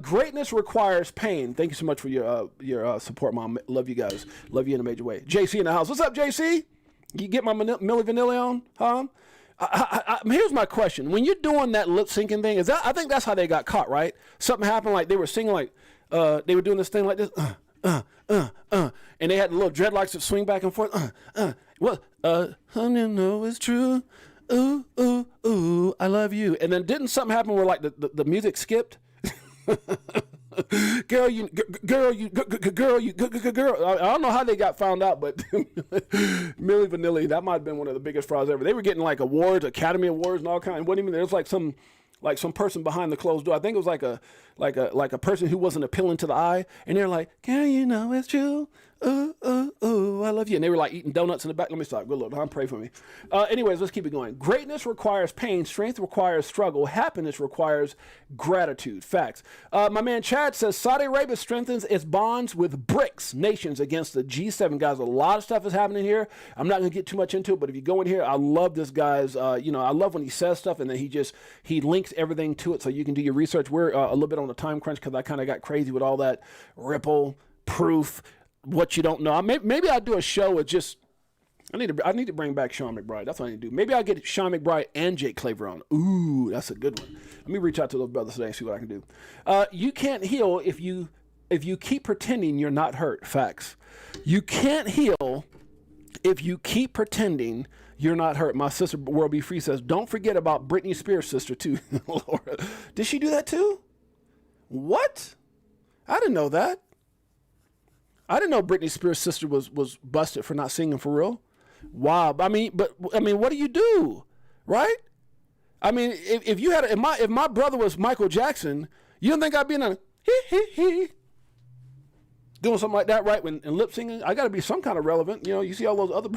Greatness requires pain. Thank you so much for your support, Mom. Love you guys. Love you in a major way. JC in the house. What's up, JC? You get my Milli Vanilli on, huh? Here's my question. When you're doing that lip syncing thing, I think that's how they got caught, right? Something happened, like they were singing like, they were doing this thing like this, and they had the little dreadlocks that swing back and forth, honey, no, it's true, ooh, ooh, ooh, I love you. And then didn't something happen where like the music skipped? Girl. I don't know how they got found out, but Milli Vanilli, that might have been one of the biggest frauds ever. They were getting like awards, Academy Awards, and all kinds. It wasn't even, there was like some person behind the closed door. I think it was like a person who wasn't appealing to the eye, and they're like, "Girl, you know it's true. Ooh, ooh, ooh, I love you." And they were like eating donuts in the back. Let me stop. Good Lord, pray for me. Anyways, let's keep it going. Greatness requires pain. Strength requires struggle. Happiness requires gratitude. Facts. My man Chad says Saudi Arabia strengthens its bonds with BRICS nations against the G7. Guys, a lot of stuff is happening here. I'm not going to get too much into it, but if you go in here, I love this guy's, I love when he says stuff and then he links everything to it so you can do your research. We're a little bit on the time crunch because I kind of got crazy with all that Ripple, proof, what you don't know. Maybe I'll do a show with just, I need to bring back Sean McBride. That's what I need to do. Maybe I'll get Sean McBride and Jake Claver on. Ooh, that's a good one. Let me reach out to those brothers today and see what I can do. You can't heal if you keep pretending you're not hurt. Facts. You can't heal if you keep pretending you're not hurt. My sister, World Be Free, says, don't forget about Britney Spears' sister, too. Laura. Did she do that, too? What? I didn't know that. I didn't know Britney Spears' sister was busted for not singing for real. Wow. I mean, what do you do? Right? I mean, if you had, if my brother was Michael Jackson, you don't think I'd be in a doing something like that, right? And lip singing, I got to be some kind of relevant. You see all those other,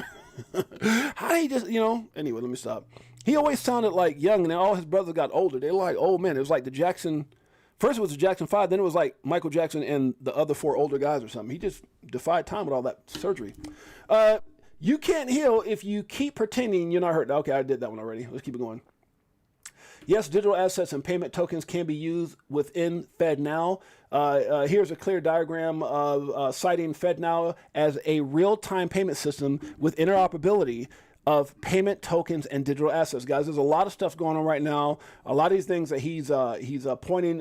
how do you just, anyway, let me stop. He always sounded like young, and then all his brothers got older. They were like, oh man, it was like the Jackson, first it was the Jackson 5, then it was like Michael Jackson and the other 4 older guys or something. He just defied time with all that surgery. You can't heal if you keep pretending you're not hurt. Okay, I did that one already. Let's keep it going. Yes, digital assets and payment tokens can be used within FedNow. Here's a clear diagram of citing FedNow as a real-time payment system with interoperability of payment tokens and digital assets. Guys, there's a lot of stuff going on right now. A lot of these things that he's pointing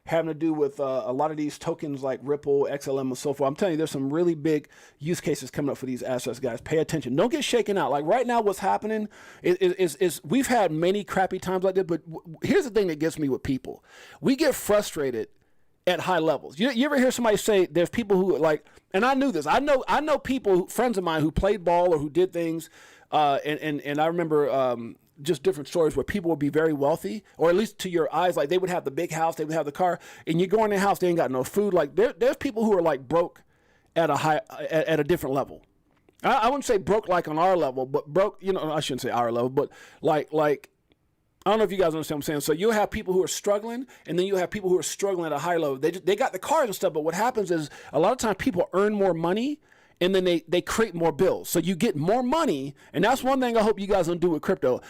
having to do with a lot of these tokens like Ripple, XLM, and so forth. I'm telling you, there's some really big use cases coming up for these assets, guys. Pay attention. Don't get shaken out. Like right now, what's happening is we've had many crappy times like this, but here's the thing that gets me with people. We get frustrated at high levels. You ever hear somebody say there's people who like, and I knew this. I know people, friends of mine who played ball or who did things, and I remember just different stories where people would be very wealthy, or at least to your eyes, like they would have the big house, they would have the car, and you go in their house, they ain't got no food. Like there's people who are like broke at a different level. I wouldn't say broke like on our level, but broke, I shouldn't say our level, but like I don't know if you guys understand what I'm saying. So you'll have people who are struggling, and then you'll have people who are struggling at a high level. They got the cars and stuff, but what happens is a lot of times people earn more money, and then they create more bills. So you get more money, and that's one thing I hope you guys don't do with crypto.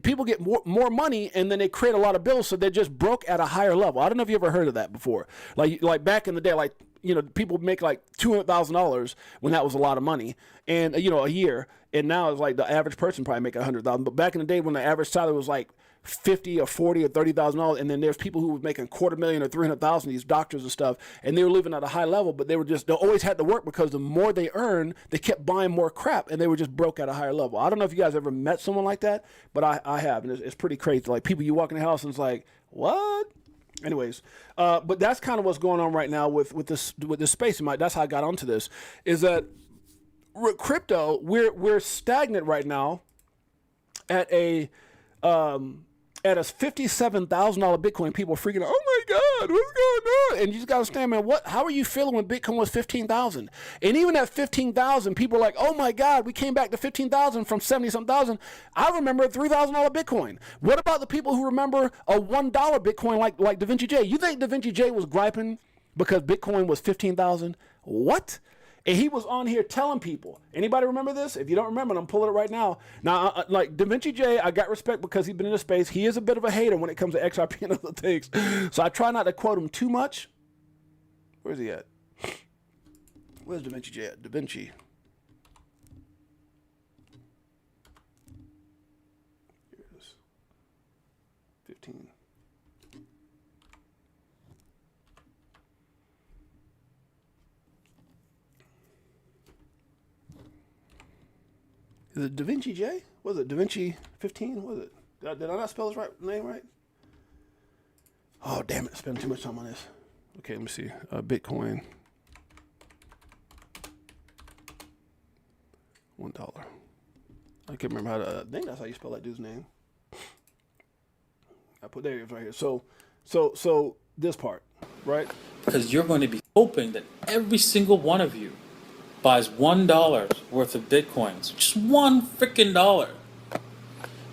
People get more money, and then they create a lot of bills, so they're just broke at a higher level. I don't know if you ever heard of that before. Like back in the day, like people make like $200,000 when that was a lot of money, and a year. And now it's like the average person probably make $100,000. But back in the day when the average salary was like $50,000 or $40,000 or $30,000, and then there's people who were making $250,000 or $300,000, these doctors and stuff, and they were living at a high level, but they always had to work because the more they earned, they kept buying more crap, and they were just broke at a higher level. I don't know if you guys ever met someone like that, but I have, and it's pretty crazy. Like people, you walk in the house and it's like, what? Anyways, but that's kind of what's going on right now with this space. That's how I got onto this. Is that with crypto, we're stagnant right now at a $57,000 Bitcoin. People are freaking out. Oh my God, what's going on? And you just got to understand, man, how are you feeling when Bitcoin was 15,000? And even at 15,000, people are like, oh my God, we came back to 15,000 from 70-something thousand. I remember a $3,000 Bitcoin. What about the people who remember a $1 Bitcoin like Da Vinci Jay? You think Da Vinci Jay was griping because Bitcoin was 15,000? What? And he was on here telling people. Anybody remember this? If you don't remember, I'm pulling it right now. Now, like Da Vinci Jay, I got respect because he's been in the space. He is a bit of a hater when it comes to XRP and other things. So I try not to quote him too much. Where's he at? Where's Da Vinci Jay at? Da Vinci. Here it is. 15. Is it Da Vinci J? Was it Da Vinci 15? Was it? Did I not spell his name right? Oh, damn it. Spending too much time on this. Okay, let me see. Bitcoin. $1. I can't remember how to. I think that's how you spell that dude's name. There it is right here. So this part, right? Because you're going to be hoping that every single one of you buys $1 worth of Bitcoins, just one freaking dollar,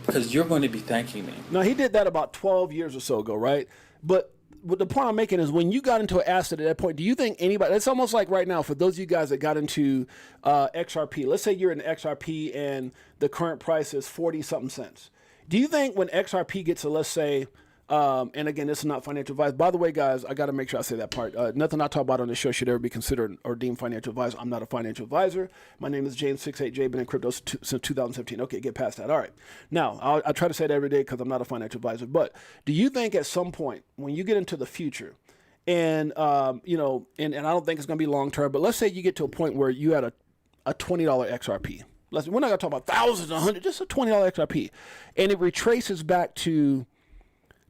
because you're going to be thanking me. Now, he did that about 12 years or so ago, right? But the point I'm making is when you got into an asset at that point, do you think anybody, it's almost like right now, for those of you guys that got into XRP, let's say you're in XRP and the current price is 40-something cents. Do you think when XRP gets to, let's say, and again, this is not financial advice. By the way, guys, I got to make sure I say that part. Nothing I talk about on this show should ever be considered or deemed financial advice. I'm not a financial advisor. My name is James Six8Jay. Been in crypto since 2017. Okay, get past that. All right. Now, I try to say that every day because I'm not a financial advisor. But do you think at some point when you get into the future, and and I don't think it's going to be long term, but let's say you get to a point where you had a $20 XRP. We're not going to talk about thousands, $100, just a $20 XRP, and it retraces back to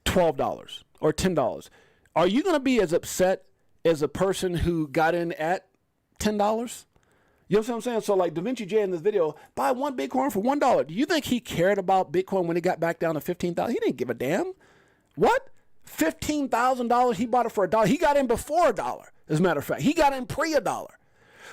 $12 or $10. Are you going to be as upset as a person who got in at $10? You know what I'm saying? So like Da Vinci Jay in this video, buy one Bitcoin for $1. Do you think he cared about Bitcoin when it got back down to 15,000? He didn't give a damn. What? $15,000, he bought it for $1. He got in before $1, as a matter of fact. He got in pre-$1.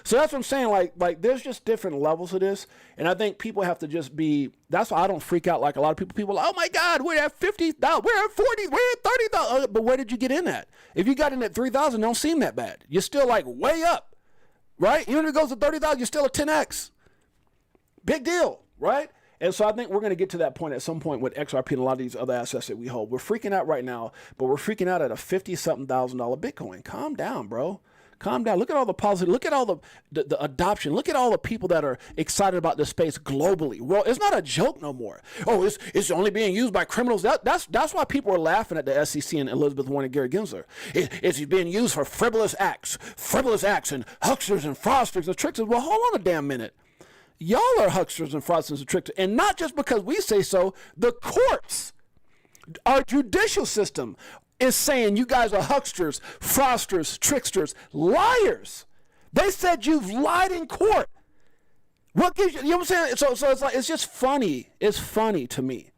So that's what I'm saying. Like there's just different levels of this. And I think people have to just be, that's why I don't freak out like a lot of people. People are like, oh my God, we're at 50,000, we're at 40, we're at 30,000. But where did you get in at? If you got in at 3,000, don't seem that bad. You're still like way up, right? Even if it goes to 30,000, you're still a 10X. Big deal, right? And so I think we're going to get to that point at some point with XRP and a lot of these other assets that we hold. We're freaking out right now, but we're freaking out at a $50-something thousand Bitcoin. Calm down, bro. Calm down. Look at all the policy. Look at all the adoption. Look at all the people that are excited about this space globally. Well, it's not a joke no more. Oh, it's only being used by criminals. That's why people are laughing at the SEC and Elizabeth Warren and Gary Gensler. It's being used for frivolous acts and hucksters and fraudsters and tricksters. Well, hold on a damn minute. Y'all are hucksters and fraudsters and tricksters. And not just because we say so, the courts, our judicial system is saying you guys are hucksters, fraudsters, tricksters, liars. They said you've lied in court. What gives you know what I'm saying? So it's like, it's just funny. It's funny to me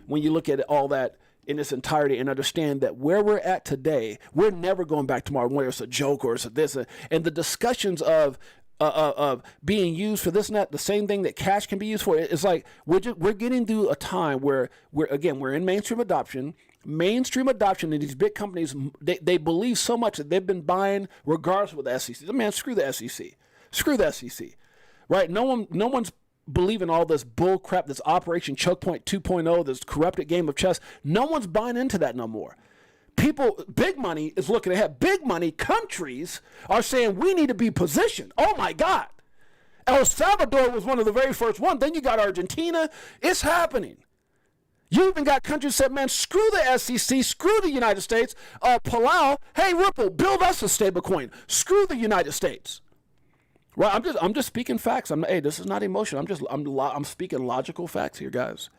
when you look at all that in its entirety and understand that where we're at today, we're never going back tomorrow, whether it's a joke or it's a this. And the discussions of being used for this and that, the same thing that cash can be used for. It's like we're getting through a time where we're in mainstream adoption. Mainstream adoption, and these big companies, they believe so much that they've been buying regardless of what the SEC. Man, screw the SEC. Screw the SEC. Right? No one's believing all this bull crap, this Operation Choke Point 2.0, this corrupted game of chess. No one's buying into that no more. People, big money is looking ahead. Big money countries are saying we need to be positioned. Oh my God. El Salvador was one of the very first ones. Then you got Argentina. It's happening. You even got countries that said, man, screw the SEC, screw the United States. Palau, hey, Ripple, build us a stablecoin. Screw the United States. Right? I'm just speaking facts. Hey, this is not emotion. I'm speaking logical facts here, guys.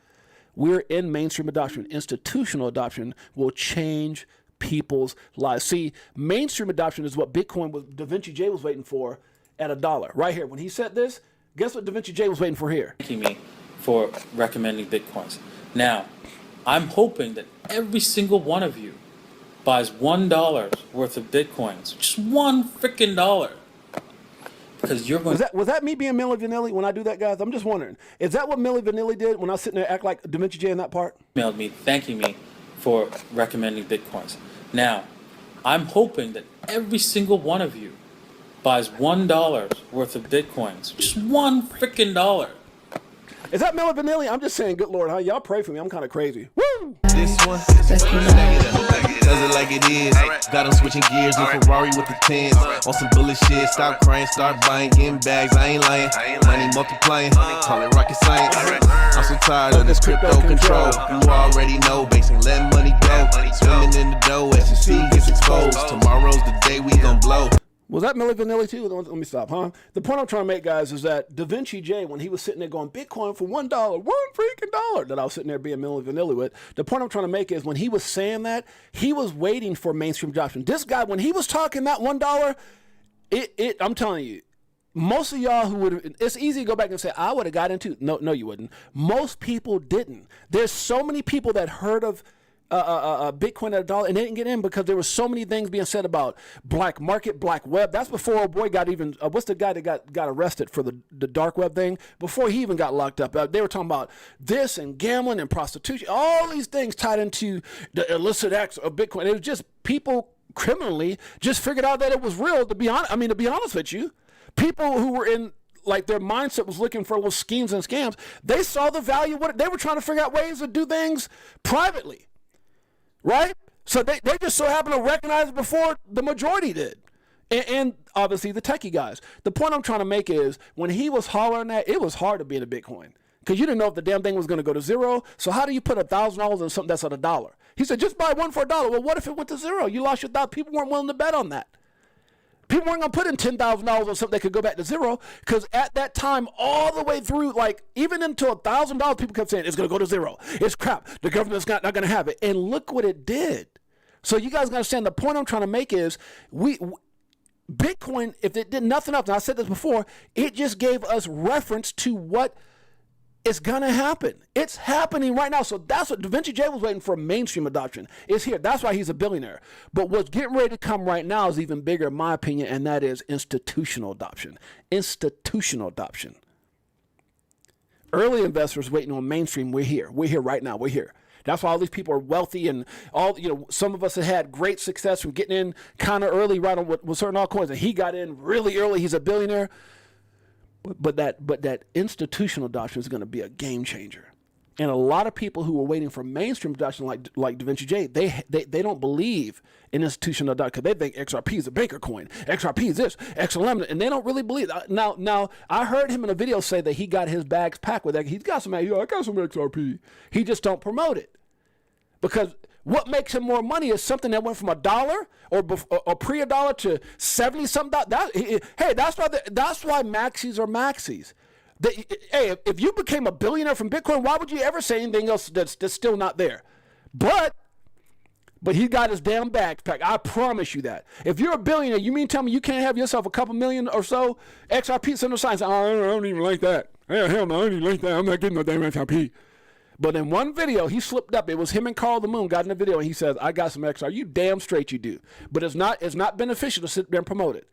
We're in mainstream adoption. Institutional adoption will change people's lives. See, mainstream adoption is what Bitcoin was. jArGoN was waiting for at $1. Right here, when he said this, guess what jArGoN was waiting for here? Thanking me for recommending Bitcoins. Now, I'm hoping that every single one of you buys $1 worth of Bitcoins. Just $1 freaking dollar. Because you're going was that me being Milli Vanilli when I do that, guys? I'm just wondering. Is that what Milli Vanilli did when I was sitting there act like jArGoN in that part? Emailed me thanking me for recommending Bitcoins. Now, I'm hoping that every single one of you buys $1 worth of Bitcoins. Just $1 freaking dollar. Is that Milli Vanilli? I'm just saying, good Lord, huh? Y'all pray for me. I'm kind of crazy. Woo! This one, does it like it is. Got them switching gears, new Ferrari with the tens. On some bullet shit, stop crying, start buying, getting bags. I ain't lying, money multiplying, call it rocket science. I'm so tired of this crypto control. You already know, basing letting money go. Swimming in the dough, SEC gets exposed. Tomorrow's the day we gon' blow. Was that Milli Vanilli too? Let me stop, huh? The point I'm trying to make, guys, is that jArGoN, when he was sitting there going Bitcoin for $1, $1 freaking dollar, that I was sitting there being Milli Vanilli with. The point I'm trying to make is when he was saying that, he was waiting for mainstream adoption. This guy, when he was talking that $1, I'm telling you, most of y'all who would, it's easy to go back and say, I would have got into. No, you wouldn't. Most people didn't. There's so many people that heard of Bitcoin at $1 and they didn't get in because there were so many things being said about black market, black web. That's before old boy got even, what's the guy that got arrested for the dark web thing? Before he even got locked up. They were talking about this and gambling and prostitution, all these things tied into the illicit acts of Bitcoin. It was just people criminally just figured out that it was real, to be honest with you. People who were in, like, their mindset was looking for little schemes and scams. They saw the value of it. They were trying to figure out ways to do things privately. Right? So they just so happen to recognize it before the majority did. And obviously the techie guys. The point I'm trying to make is when he was hollering that, it was hard to be in a Bitcoin. Because you didn't know if the damn thing was going to go to zero. So how do you put $1,000 in something that's at $1? He said, just buy one for $1. Well, what if it went to zero? You lost your $1,000. People weren't willing to bet on that. People weren't going to put in $10,000 on something that could go back to zero, because at that time, all the way through, like, even until $1,000, people kept saying, it's going to go to zero. It's crap. The government's not going to have it. And look what it did. So you guys got to understand, the point I'm trying to make is, Bitcoin, if it did nothing else, and I said this before, it just gave us reference to what is going to happen. It's happening right now. So that's what jArGoN was waiting for. Mainstream adoption is here. That's why he's a billionaire. But what's getting ready to come right now is even bigger, in my opinion, and that is institutional adoption. Institutional adoption. Early investors waiting on mainstream. We're here. We're here right now. We're here. That's why all these people are wealthy, and all, some of us have had great success from getting in kind of early, right on with certain altcoins, and he got in really early. He's a billionaire. But that institutional adoption is going to be a game changer. And a lot of people who were waiting for mainstream adoption, like DaVinci they don't believe in institutional adoption because they think XRP is a banker coin, XRP is this, XLM, and they don't really believe. Now, I heard him in a video say that he got his bags packed with that. He's got some. I got some XRP. He just don't promote it because what makes him more money is something that went from $1 or pre-$1 to 70 something. Hey, that's why maxis are maxis. Hey, if you became a billionaire from Bitcoin, why would you ever say anything else that's still not there? But he got his damn bags packed. I promise you that. If you're a billionaire, you mean tell me you can't have yourself a couple million or so XRP center signs? I don't even like that. Hell no, I don't even like that. I'm not getting no damn XRP. But in one video, he slipped up. It was him and Carl the Moon got in the video, and he says, I got some XR. You damn straight you do. But it's not beneficial to sit there and promote it.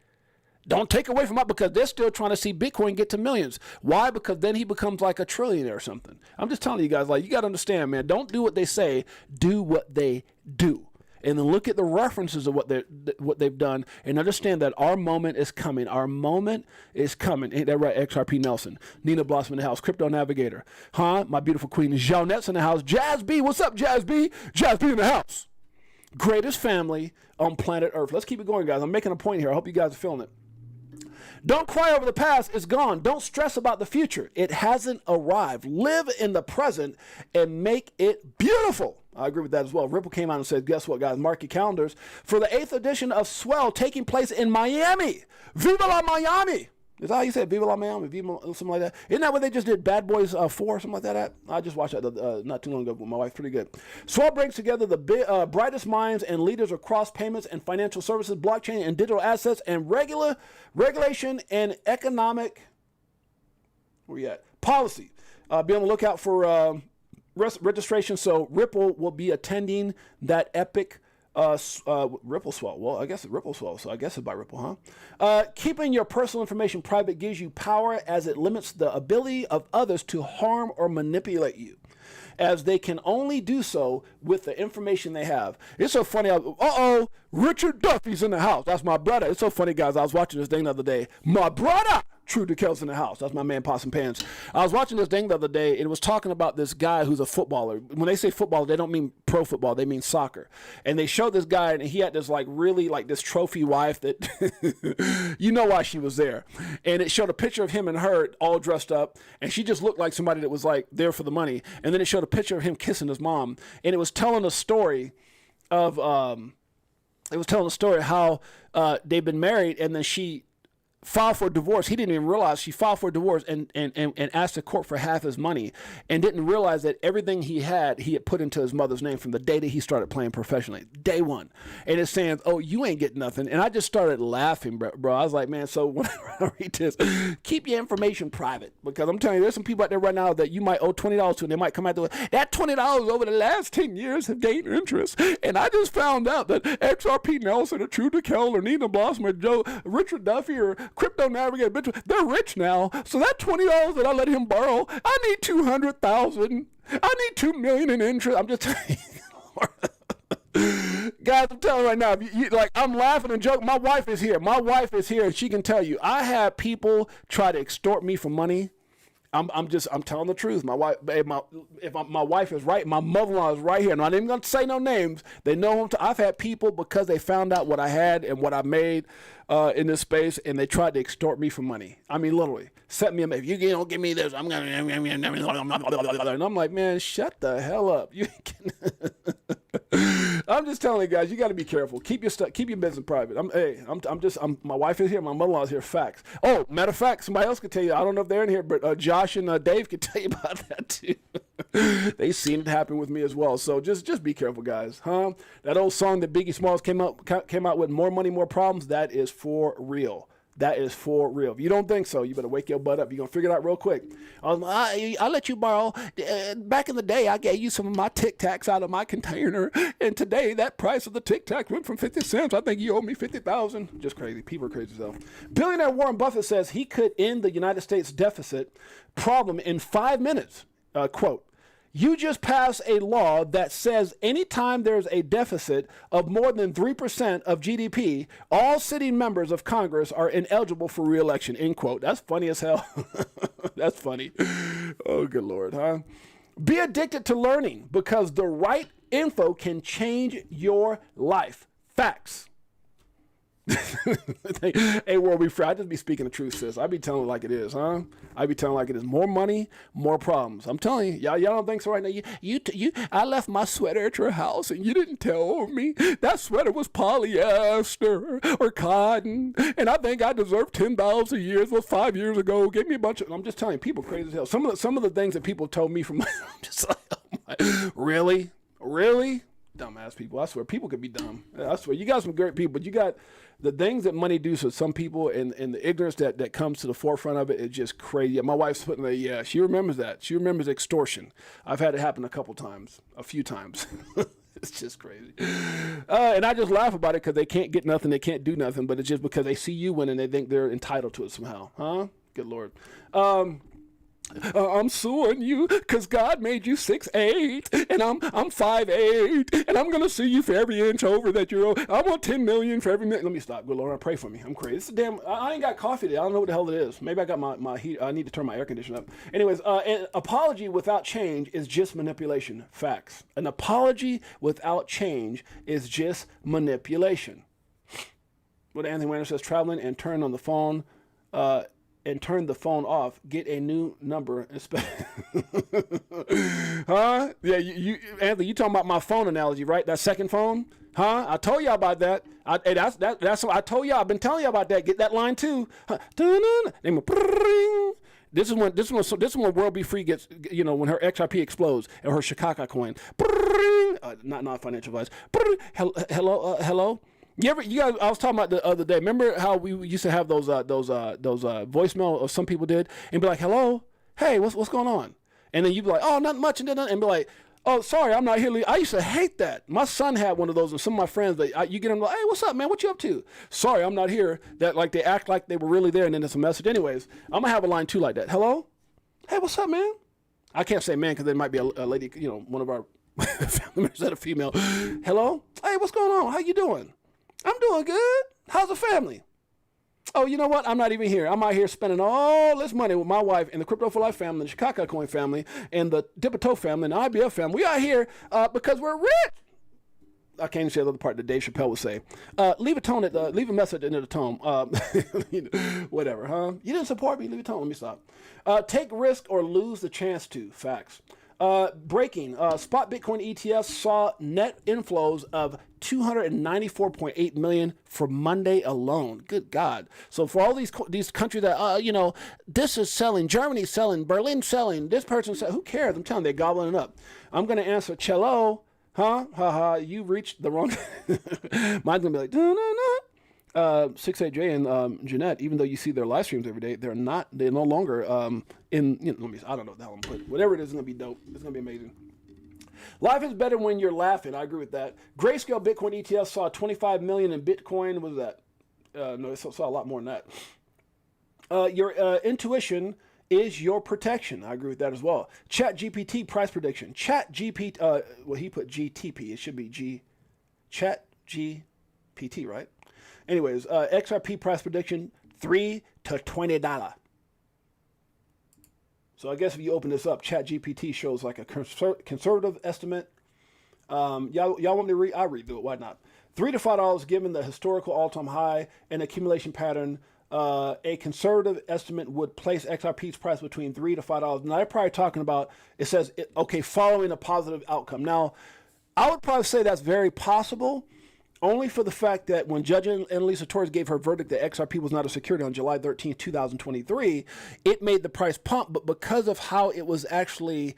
Don't take away from it because they're still trying to see Bitcoin get to millions. Why? Because then he becomes like a trillionaire or something. I'm just telling you guys, like, you got to understand, man, don't do what they say, do what they do. And then look at the references of what they've done and understand that our moment is coming. Our moment is coming. Ain't that right, XRP Nelson? Nina Blossom in the house. Crypto Navigator. Huh? My beautiful queen Jeanette's in the house. Jazz B. What's up, Jazz B? Jazz B in the house. Greatest family on planet Earth. Let's keep it going, guys. I'm making a point here. I hope you guys are feeling it. Don't cry over the past. It's gone. Don't stress about the future. It hasn't arrived. Live in the present and make it beautiful. I agree with that as well. Ripple came out and said, guess what, guys? Mark your calendars for the 8th edition of Swell taking place in Miami. Viva la Miami. Is that how you say it? Viva la Miami? Viva, something like that. Isn't that what they just did? Bad Boys 4 or something like that? I just watched that not too long ago with my wife. Pretty good. Swell brings together the brightest minds and leaders across payments and financial services, blockchain and digital assets, and regulation and economic policy. Be on the lookout for registration. So Ripple will be attending that epic Ripple Swell. Well, I guess it's Ripple Swell, so I guess it's by Ripple, huh? Keeping your personal information private gives you power as it limits the ability of others to harm or manipulate you, as they can only do so with the information they have. It's so funny. Richard Duffy's in the house. That's my brother. It's so funny, guys. I was watching this thing the other day. My brother, True DeKel's in the house. That's my man, Possum Pants. I was watching this thing the other day. It was talking about this guy who's a footballer. When they say football, they don't mean pro football. They mean soccer. And they showed this guy, and he had this this trophy wife that, you know why she was there. And it showed a picture of him and her all dressed up, and she just looked like somebody that was like there for the money. And then it showed a picture of him kissing his mom, and it was telling a story of how they've been married, and then she filed for divorce. He didn't even realize she filed for divorce and asked the court for half his money, and didn't realize that everything he had put into his mother's name from the day that he started playing professionally, day one. And it's saying, oh, you ain't getting nothing. And I just started laughing, bro. I was like, man, so when I read this, keep your information private, because I'm telling you, there's some people out there right now that you might owe $20 to, and they might come out to that $20 over the last 10 years have gained interest. And I just found out that XRP Nelson or True DeKel or Nina Blossom or Richard Duffy or Crypto Navigator, they're rich now. So that $20 that I let him borrow, I need $200,000. I need $2 million in interest. I'm just telling you. Guys, I'm telling you right now, I'm laughing and joking. My wife is here, and she can tell you, I had people try to extort me for money. I'm telling the truth. My wife, my wife is right. My mother-in-law is right here. And I'm not even going to say no names. They know I've had people, because they found out what I had and what I made in this space, and they tried to extort me for money. I mean, literally, set me up. If you don't give me this, I'm going to. And I'm like, man, shut the hell up. You I'm just telling you guys, you got to be careful. Keep your stuff, keep your business private. My wife is here. My mother-in-law is here. Facts. Oh, matter of fact, somebody else could tell you. I don't know if they're in here, but Josh and Dave could tell you about that too. They seen it happen with me as well. So just be careful, guys. Huh? That old song that Biggie Smalls came out with, "More Money, More Problems." That is for real. That is for real. If you don't think so, you better wake your butt up. You're going to figure it out real quick. I'll let you borrow. Back in the day, I gave you some of my Tic Tacs out of my container. And today, that price of the Tic Tac went from 50 cents. I think you owe me 50,000. Just crazy. People are crazy stuff. Billionaire Warren Buffett says he could end the United States deficit problem in 5 minutes. Quote, "You just passed a law that says anytime there's a deficit of more than 3% of GDP, all sitting members of Congress are ineligible for re-election," end quote. That's funny as hell. That's funny. Oh, good Lord, huh? Be addicted to learning because the right info can change your life. Facts. Hey, world be free. I just be speaking the truth, sis. I be telling it like it is, huh? I be telling it like it is. More money, more problems. I'm telling you, y'all don't think so right now. I left my sweater at your house and you didn't tell me that sweater was polyester or cotton, and I think I deserve $10 a year. It was 5 years ago. Give me a bunch of. I'm just telling you, people crazy as hell. Some of the things that people told me from. I'm just like, oh my, really. Dumbass people. I swear, people could be dumb. I swear, you got some great people, but you got the things that money do to some people, and the ignorance that comes to the forefront of it is just crazy. My wife's putting she remembers that. She remembers extortion. I've had it happen a few times. It's just crazy. And I just laugh about it because they can't get nothing, they can't do nothing, but it's just because they see you winning, they think they're entitled to it somehow. Huh? Good Lord. I'm suing you because God made you 6'8", and I'm 5'8", and I'm gonna sue you for every inch over that you're. I want $10 million for every minute. Let me stop. Good Lord, pray for me. I'm crazy. This is damn. I ain't got coffee today. I don't know what the hell it is. Maybe I got my heat. I need to turn my air conditioner up. Anyways, an apology without change is just manipulation. Facts. An apology without change is just manipulation. What Anthony Weiner says: traveling and turn on the phone. And turn the phone off, get a new number. Huh? Yeah, you Anthony, you talking about my phone analogy, right? That second phone? Huh? I told y'all about that. That's what I told y'all. I've been telling y'all about that. Get that line too. Huh. This is when World Be Free gets, when her XRP explodes or her Chicago coin. Not financial advice. Hello. You guys, I was talking about the other day. Remember how we used to have those voicemail, or some people did, and be like, "Hello, hey, what's going on?" And then you'd be like, "Oh, nothing much," and be like, "Oh, sorry, I'm not here." I used to hate that. My son had one of those, and some of my friends, you get them like, "Hey, what's up, man? What you up to?" "Sorry, I'm not here." That like they act like they were really there, and then it's a message. Anyways, I'm gonna have a line too like that. "Hello, hey, what's up, man?" I can't say man because there might be a lady, one of our family members that a female. "Hello, hey, what's going on? How you doing?" "I'm doing good. How's the family?" "Oh, you know what? I'm not even here. I'm out here spending all this money with my wife and the Crypto for Life family, the Chicago Coin family, and the VTHO family, and the IBF family. We out here because we're rich." I can't even say the other part that Dave Chappelle would say. Leave a message at the end of the tone. Whatever, huh? You didn't support me. Leave a tone. Let me stop. Take risk or lose the chance to. Facts. Breaking. Spot Bitcoin ETFs saw net inflows of 294.8 million for Monday alone. Good God. So for all these countries that, this is selling, Germany's selling, Berlin's selling, this person's selling, who cares? I'm telling you, they're gobbling it up. I'm going to answer, cello, huh? Haha, you reached the wrong. Mine's going to be like, da-na-na. 6-8Jay and Jeanette, even though you see their live streams every day, they're no longer in, I don't know what the hell I'm putting. Whatever it is going to be dope. It's going to be amazing. Life is better when you're laughing. I agree with that. Grayscale Bitcoin ETF saw 25 million in Bitcoin. What was that? No, it saw a lot more than that. Your intuition is your protection. I agree with that as well. Chat GPT price prediction. Chat GPT, well, he put GTP. It should be Chat GPT, right? Anyways, XRP price prediction, $3 to $20. So I guess if you open this up, ChatGPT shows like a conservative estimate. Y'all want me to read? I'll read through it. Why not? $3 to $5 given the historical all-time high and accumulation pattern. A conservative estimate would place XRP's price between $3 to $5. Now they're probably talking about, it says, following a positive outcome. Now, I would probably say that's very possible. Only for the fact that when Judge Annalisa Torres gave her verdict that XRP was not a security on July 13, 2023, it made the price pump. But because of how it was actually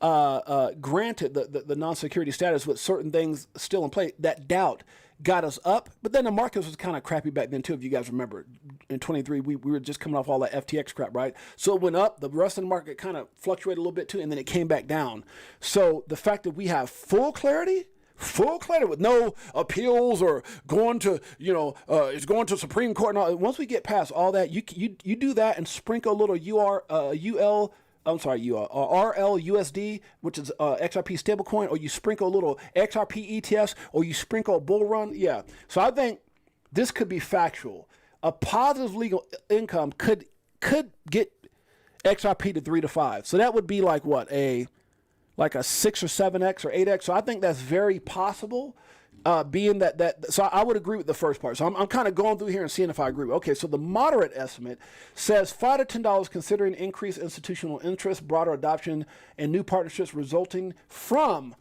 granted the non-security status with certain things still in play, that doubt got us up. But then the market was kind of crappy back then too, if you guys remember. In 23, we were just coming off all that FTX crap, right? So it went up. The rest of the market kind of fluctuated a little bit too, and then it came back down. So the fact that we have full clarity with no appeals or going to, it's going to Supreme Court. And all. Once we get past all that, you do that and sprinkle a little RLUSD, which is XRP stablecoin, or you sprinkle a little XRP ETFs, or you sprinkle a bull run. Yeah. So I think this could be factual. A positive legal income could get XRP to 3 to 5. So that would be like what, a like a 6 or 7x or 8x. So I think that's very possible. Being that, so I would agree with the first part. So I'm kind of going through here and seeing if I agree. Okay, so the moderate estimate says $5 to $10, considering increased institutional interest, broader adoption, and new partnerships resulting from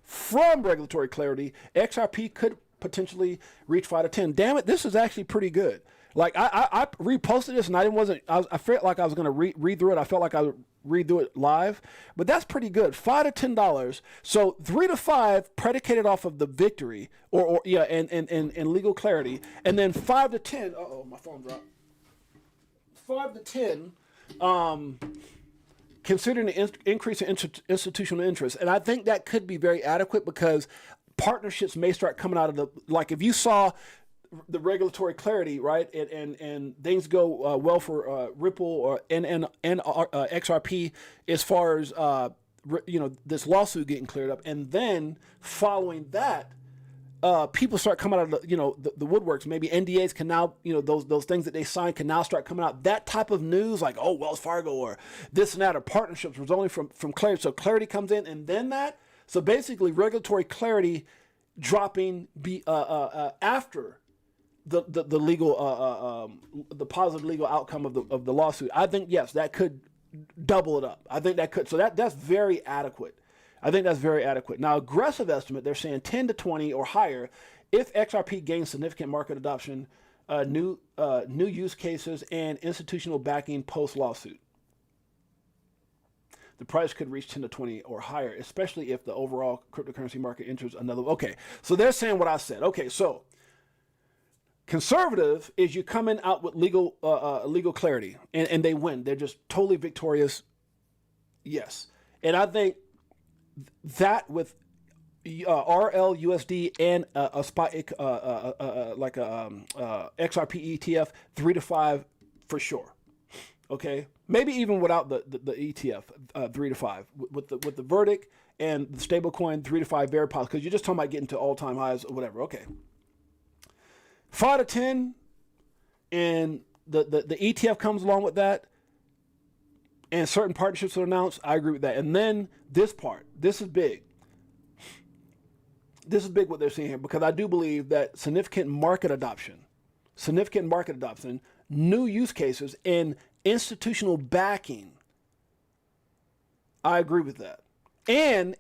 regulatory clarity. XRP could potentially reach 5 to 10. Damn it, this is actually pretty good. Like I reposted this and I felt like I was going to read through it. I felt like I would read through it live, but that's pretty good. $5 to $10. So 3 to 5 predicated off of the victory and legal clarity, and then 5 to 10. My phone dropped. 5 to 10. Considering the increase in institutional interest, and I think that could be very adequate because partnerships may start coming out of like if you saw the regulatory clarity, right, and things go well for Ripple or and XRP as far as this lawsuit getting cleared up, and then following that, people start coming out of the woodworks. Maybe NDAs can now those things that they signed can now start coming out. That type of news, like Wells Fargo or this and that, or partnerships resulting from clarity. So clarity comes in, and then that. So basically, regulatory clarity dropping after the legal the positive legal outcome of the lawsuit. I think yes, that could double it up. I think that could. So that's very adequate. I think that's very adequate. Now, aggressive estimate, they're saying 10 to 20 or higher if XRP gains significant market adoption, new use cases, and institutional backing post lawsuit. The price could reach 10 to 20 or higher, especially if the overall cryptocurrency market enters another. Okay, so they're saying what I said. Okay, so conservative is you coming out with legal clarity, and they win. They're just totally victorious. Yes, and I think that with RLUSD and a spot like a XRP ETF 3 to 5 for sure. Okay, maybe even without the ETF 3 to 5 with the verdict and the stablecoin 3 to 5 very positive because you're just talking about getting to all-time highs or whatever. Okay, 5 to 10, and the ETF comes along with that, and certain partnerships are announced. I agree with that. And then this part, this is big. This is big what they're saying here, because I do believe that significant market adoption, new use cases, and institutional backing. I agree with that. And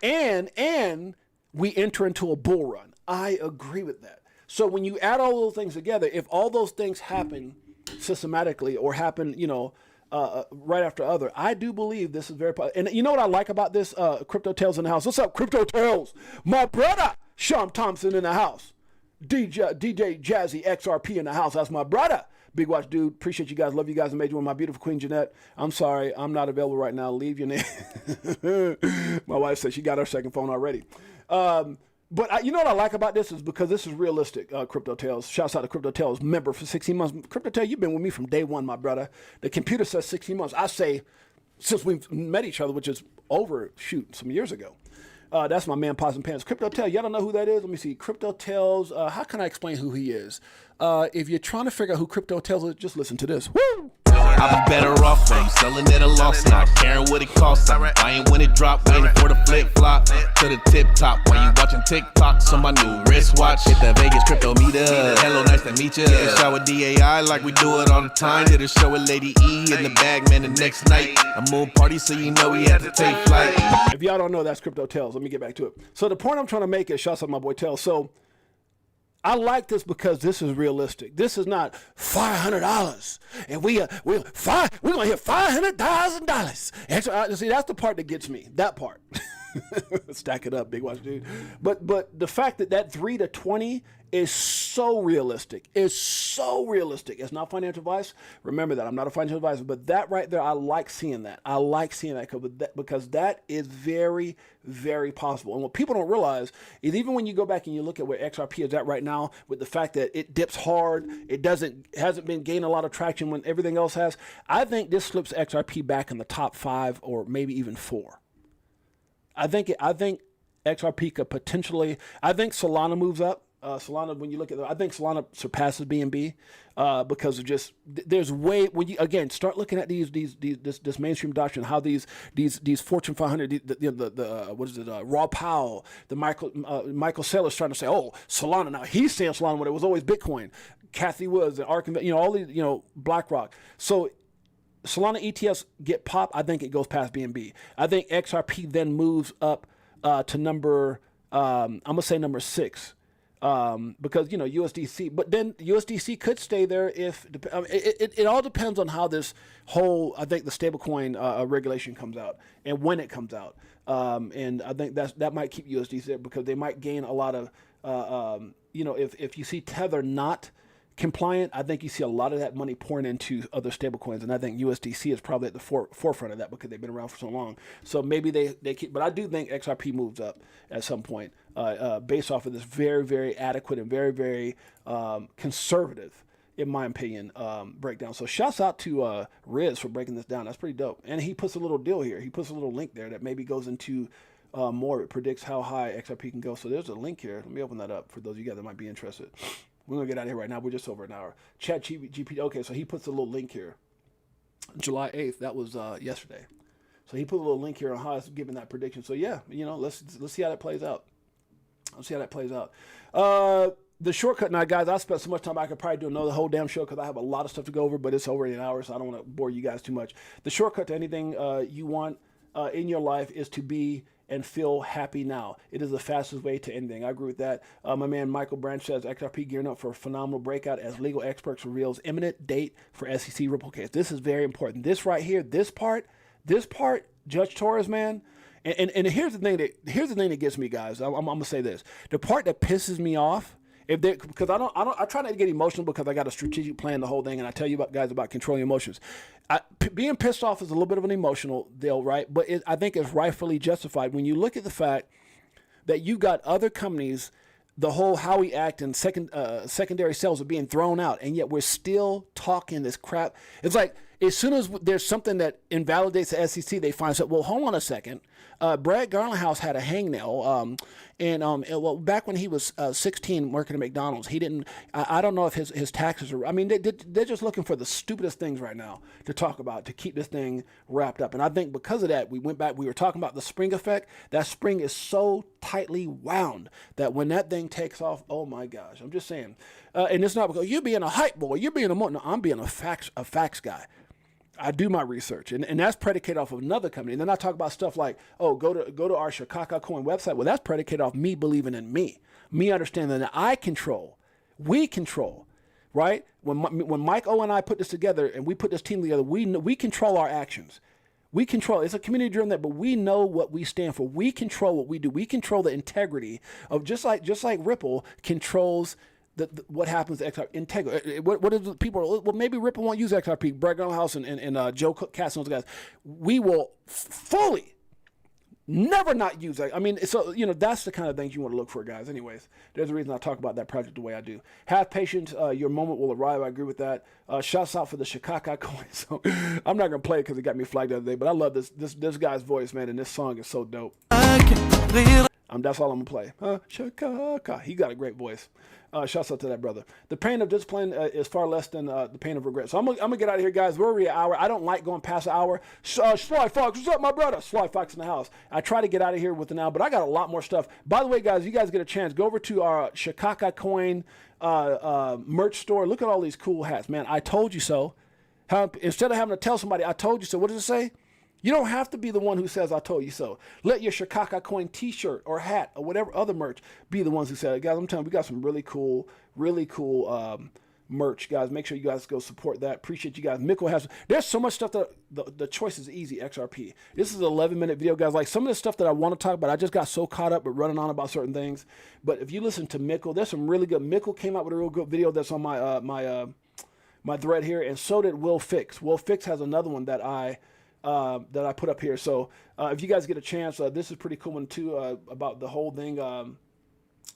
we enter into a bull run. I agree with that. So when you add all those things together, if all those things happen systematically or happen, right after other, I do believe this is very positive. And you know what I like about this? Crypto Tales in the house. What's up, Crypto Tales? My brother, Sean Thompson in the house. DJ Jazzy XRP in the house. That's my brother. Big Watch Dude. Appreciate you guys. Love you guys. I made you one. My beautiful Queen Jeanette. I'm sorry. I'm not available right now. Leave your name. My wife said she got her second phone already. But you know what I like about this is because this is realistic, Crypto Tales. Shouts out to Crypto Tales, member for 16 months. Crypto Tales, you've been with me from day one, my brother. The computer says 16 months. I say since we've met each other, which is some years ago. That's my man, Pots and Pants. Crypto Tales, y'all don't know who that is? Let me see. Crypto Tales, how can I explain who he is? If you're trying to figure out who Crypto Tales is, just listen to this. Woo! I've been better off from selling at a loss, not caring what it costs. I ain't when it drop, waiting for the flip flop to the tip top. While you watching TikToks on my new wristwatch, hit the Vegas crypto meter. Hello, nice to meet you. Shower DAI like we do it all the time. Did a show with Lady E in the bag, man. The next night a moon party, so you know we had to take flight. If y'all don't know, that's Crypto Tales. Let me get back to it. So the point I'm trying to make is, shouts out my boy Tales. So I like this because this is realistic. This is not $500, and we're gonna hit $500,000. See, that's the part that gets me. That part. Stack it up, Big Watch Dude. But the fact that 3 to 20 is so realistic. It's not financial advice. Remember that. I'm not a financial advisor, but that right there, I like seeing that. Because that is very, very possible. And what people don't realize is even when you go back and you look at where XRP is at right now, with the fact that it dips hard, hasn't been gaining a lot of traction when everything else has, I think this slips XRP back in the top 5 or maybe even 4. I think XRP could potentially. I think Solana moves up. Solana, when you look at I think Solana surpasses BNB because of just there's way when you again start looking at this mainstream doctrine, how these Fortune 500, what is it, Raw Powell, the Michael Saylor's trying to say, oh, Solana. Now he's saying Solana when it was always Bitcoin. Kathy Woods and Ark, all these, BlackRock. So Solana ETFs get pop. I think it goes past BNB. I think XRP then moves up to number. I'm gonna say number 6. Because USDC, but then USDC could stay there if it all depends on how this whole, I think, the stablecoin regulation comes out and when it comes out, and I think that might keep USDC there because they might gain a lot of if you see Tether not compliant, I think you see a lot of that money pouring into other stablecoins, and I think USDC is probably at the forefront of that because they've been around for so long. So maybe they keep, but I do think XRP moves up at some point based off of this very, very adequate and very, very conservative, in my opinion, breakdown. So shouts out to Riz for breaking this down. That's pretty dope. And he puts a little deal here. He puts a little link there that maybe goes into more. It predicts how high XRP can go. So there's a link here. Let me open that up for those of you guys that might be interested. We're going to get out of here right now. We're just over an hour. Chat GPT. Okay, so he puts a little link here. July 8th. That was yesterday. So he put a little link here on how it's giving that prediction. So yeah, let's see how that plays out. Let's see how that plays out. The shortcut now, guys, I spent so much time I could probably do another whole damn show because I have a lot of stuff to go over, but it's already an hour, so I don't want to bore you guys too much. The shortcut to anything you want in your life is to be and feel happy now. It is the fastest way to anything. I agree with that. My man Michael Branch says XRP gearing up for a phenomenal breakout as legal experts reveals imminent date for SEC Ripple case. This is very important. This right here, this part, Judge Torres, man. And here's the thing that gets me, guys. I'm gonna say this. The part that pisses me off, because I try not to get emotional because I got a strategic plan, the whole thing, and I tell you about controlling emotions. Being pissed off is a little bit of an emotional deal, right? But I think it's rightfully justified when you look at the fact that you got other companies, the whole Howey Act and secondary sales are being thrown out, and yet we're still talking this crap. It's like as soon as there's something that invalidates the SEC, they find out, well, hold on a second. Brad Garlinghouse had a hangnail, well, back when he was 16 working at McDonald's, he didn't. I don't know if his taxes are. I mean, they're just looking for the stupidest things right now to talk about to keep this thing wrapped up. And I think because of that, we went back. We were talking about the spring effect. That spring is so tightly wound that when that thing takes off, oh my gosh! I'm just saying. And it's not because you're being a hype boy. You're being no, I'm being a facts guy. I do my research, and that's predicated off of another company. And then I talk about stuff like, oh, go to our jArGoN website. Well, that's predicated off me believing in me understanding that we control, right? When Mike O and I put this together and we put this team together, we control our actions. We control. It's a community driven that, but we know what we stand for. We control what we do. We control the integrity of just like Ripple controls. What happens to XRP? Integrity. What is the people? Well, maybe Ripple won't use XRP. Brad Garlinghouse and Joe Katz and those guys. We will fully never not use that. I mean, so that's the kind of things you want to look for, guys. Anyways, there's a reason I talk about that project the way I do. Have patience. Your moment will arrive. I agree with that. Shouts out for the jArGoN coin. So I'm not gonna play it because it got me flagged the other day. But I love this guy's voice, man, and this song is so dope. That's all I'm gonna play. jArGoN. He got a great voice. Shouts out to that brother. The pain of discipline is far less than the pain of regret. So I'm gonna get out of here, guys. We're already an hour. I don't like going past an hour. Sly Fox, what's up, my brother? Sly Fox in the house. I try to get out of here with an hour, but I got a lot more stuff. By the way, guys, you guys get a chance, go over to our jArGoN coin merch store. Look at all these cool hats, man. I told you so. Instead of having to tell somebody, I told you so. What does it say? You don't have to be the one who says, I told you so. Let your jArGoN coin t-shirt or hat or whatever other merch be the ones who say it. Guys, I'm telling you, we got some really cool merch, guys. Make sure you guys go support that. Appreciate you guys. Mikkel has, there's so much stuff that the choice is easy, XRP. This is an 11-minute video, guys. Like some of the stuff that I want to talk about, I just got so caught up with running on about certain things. But if you listen to Mikkel, there's some really good, Mikkel came out with a real good video that's on my thread here, and so did Will Fix. Will Fix has another one that I put up here. So if you guys get a chance, this is pretty cool one too, about the whole thing,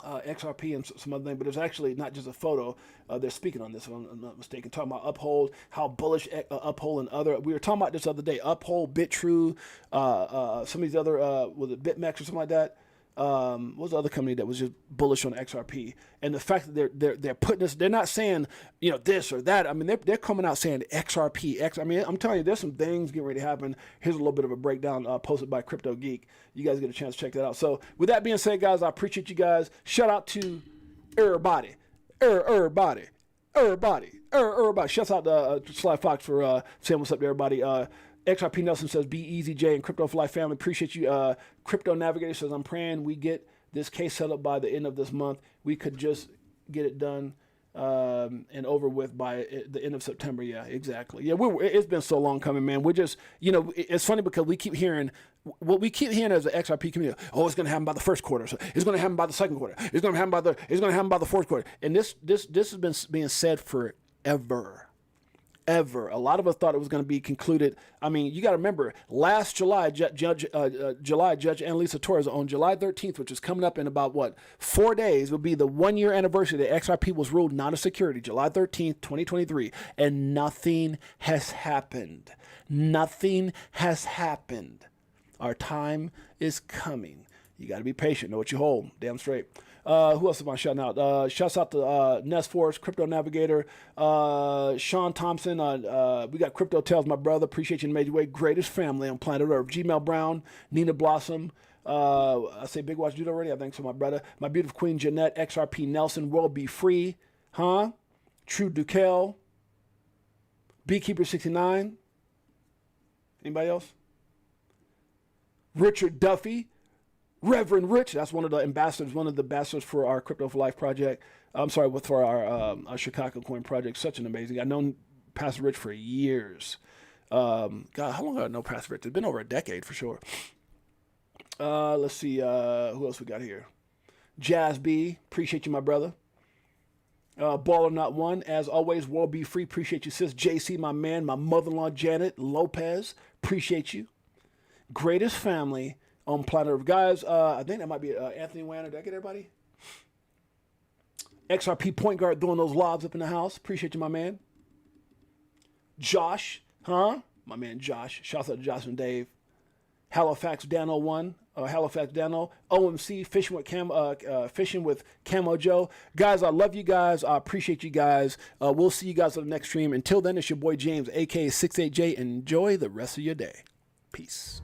XRP and some other thing, but it's actually not just a photo. They're speaking on this, if I'm not mistaken, talking about Uphold, how bullish Uphold and other, we were talking about this other day, Uphold, BitTrue, some of these other, was it BitMEX or something like that? what was the other company that was just bullish on XRP? And the fact that they're putting this, they're not saying, you know, this or that. I mean, they're coming out saying XRP. I mean, I'm telling you, there's some things getting ready to happen. Here's a little bit of a breakdown posted by Crypto Geek. You guys get a chance to check that out. So with that being said, guys, I appreciate you guys. Shout out to everybody. Everybody. Shouts out to Sly Fox for saying what's up to everybody. XRP Nelson says, be easy, Jay, and Crypto for Life family. Appreciate you. Crypto Navigator says, I'm praying we get this case set up by the end of this month. We could just get it done and over with by the end of September. Yeah, exactly. Yeah, it's been so long coming, man. We're just, you know, it's funny because we keep hearing, what we keep hearing as an XRP community, oh, it's going to happen by the first quarter. So it's going to happen by the second quarter. It's going to happen by the fourth quarter. And this has been being said forever. A lot of us thought it was going to be concluded. I mean, you got to remember, last July, Judge Annalisa Torres on July 13th, which is coming up in about, 4 days, will be the 1-year anniversary that XRP was ruled not a security, July 13th, 2023. And nothing has happened. Nothing has happened. Our time is coming. You got to be patient. Know what you hold. Damn straight. Who else am I shouting out? Shouts out to Nest Force, Crypto Navigator, Sean Thompson. We got Crypto Tales, my brother. Appreciate you in a major way. Greatest family on planet Earth. Gmail Brown, Nina Blossom. I say Big Watch Dude already. I think so, my brother. My beautiful queen Jeanette, XRP Nelson, World Be Free, True Dukel, Beekeeper 69. Anybody else? Richard Duffy. Reverend Rich, that's one of the ambassadors for our Crypto for Life project. I'm sorry, for our Chicago Coin project. Such an amazing. I've known Pastor Rich for years. God, how long have I known Pastor Rich? It's been over a decade for sure. Let's see, who else we got here? Jazz B, appreciate you, my brother. Baller Not One, as always, World Be Free, appreciate you, sis. JC, my man, my mother-in-law, Janet Lopez, appreciate you. Greatest family on planet Earth. Guys, I think that might be Anthony Wanner. Did I get everybody? XRP Point Guard doing those lobs up in the house. Appreciate you, my man. Josh, my man Josh. Shouts out to Josh and Dave. Halifax Dano 1. Halifax Dano. OMC, Fishing with Camo Joe. Guys, I love you guys. I appreciate you guys. We'll see you guys on the next stream. Until then, it's your boy James, a.k.a. Six8Jay. Enjoy the rest of your day. Peace.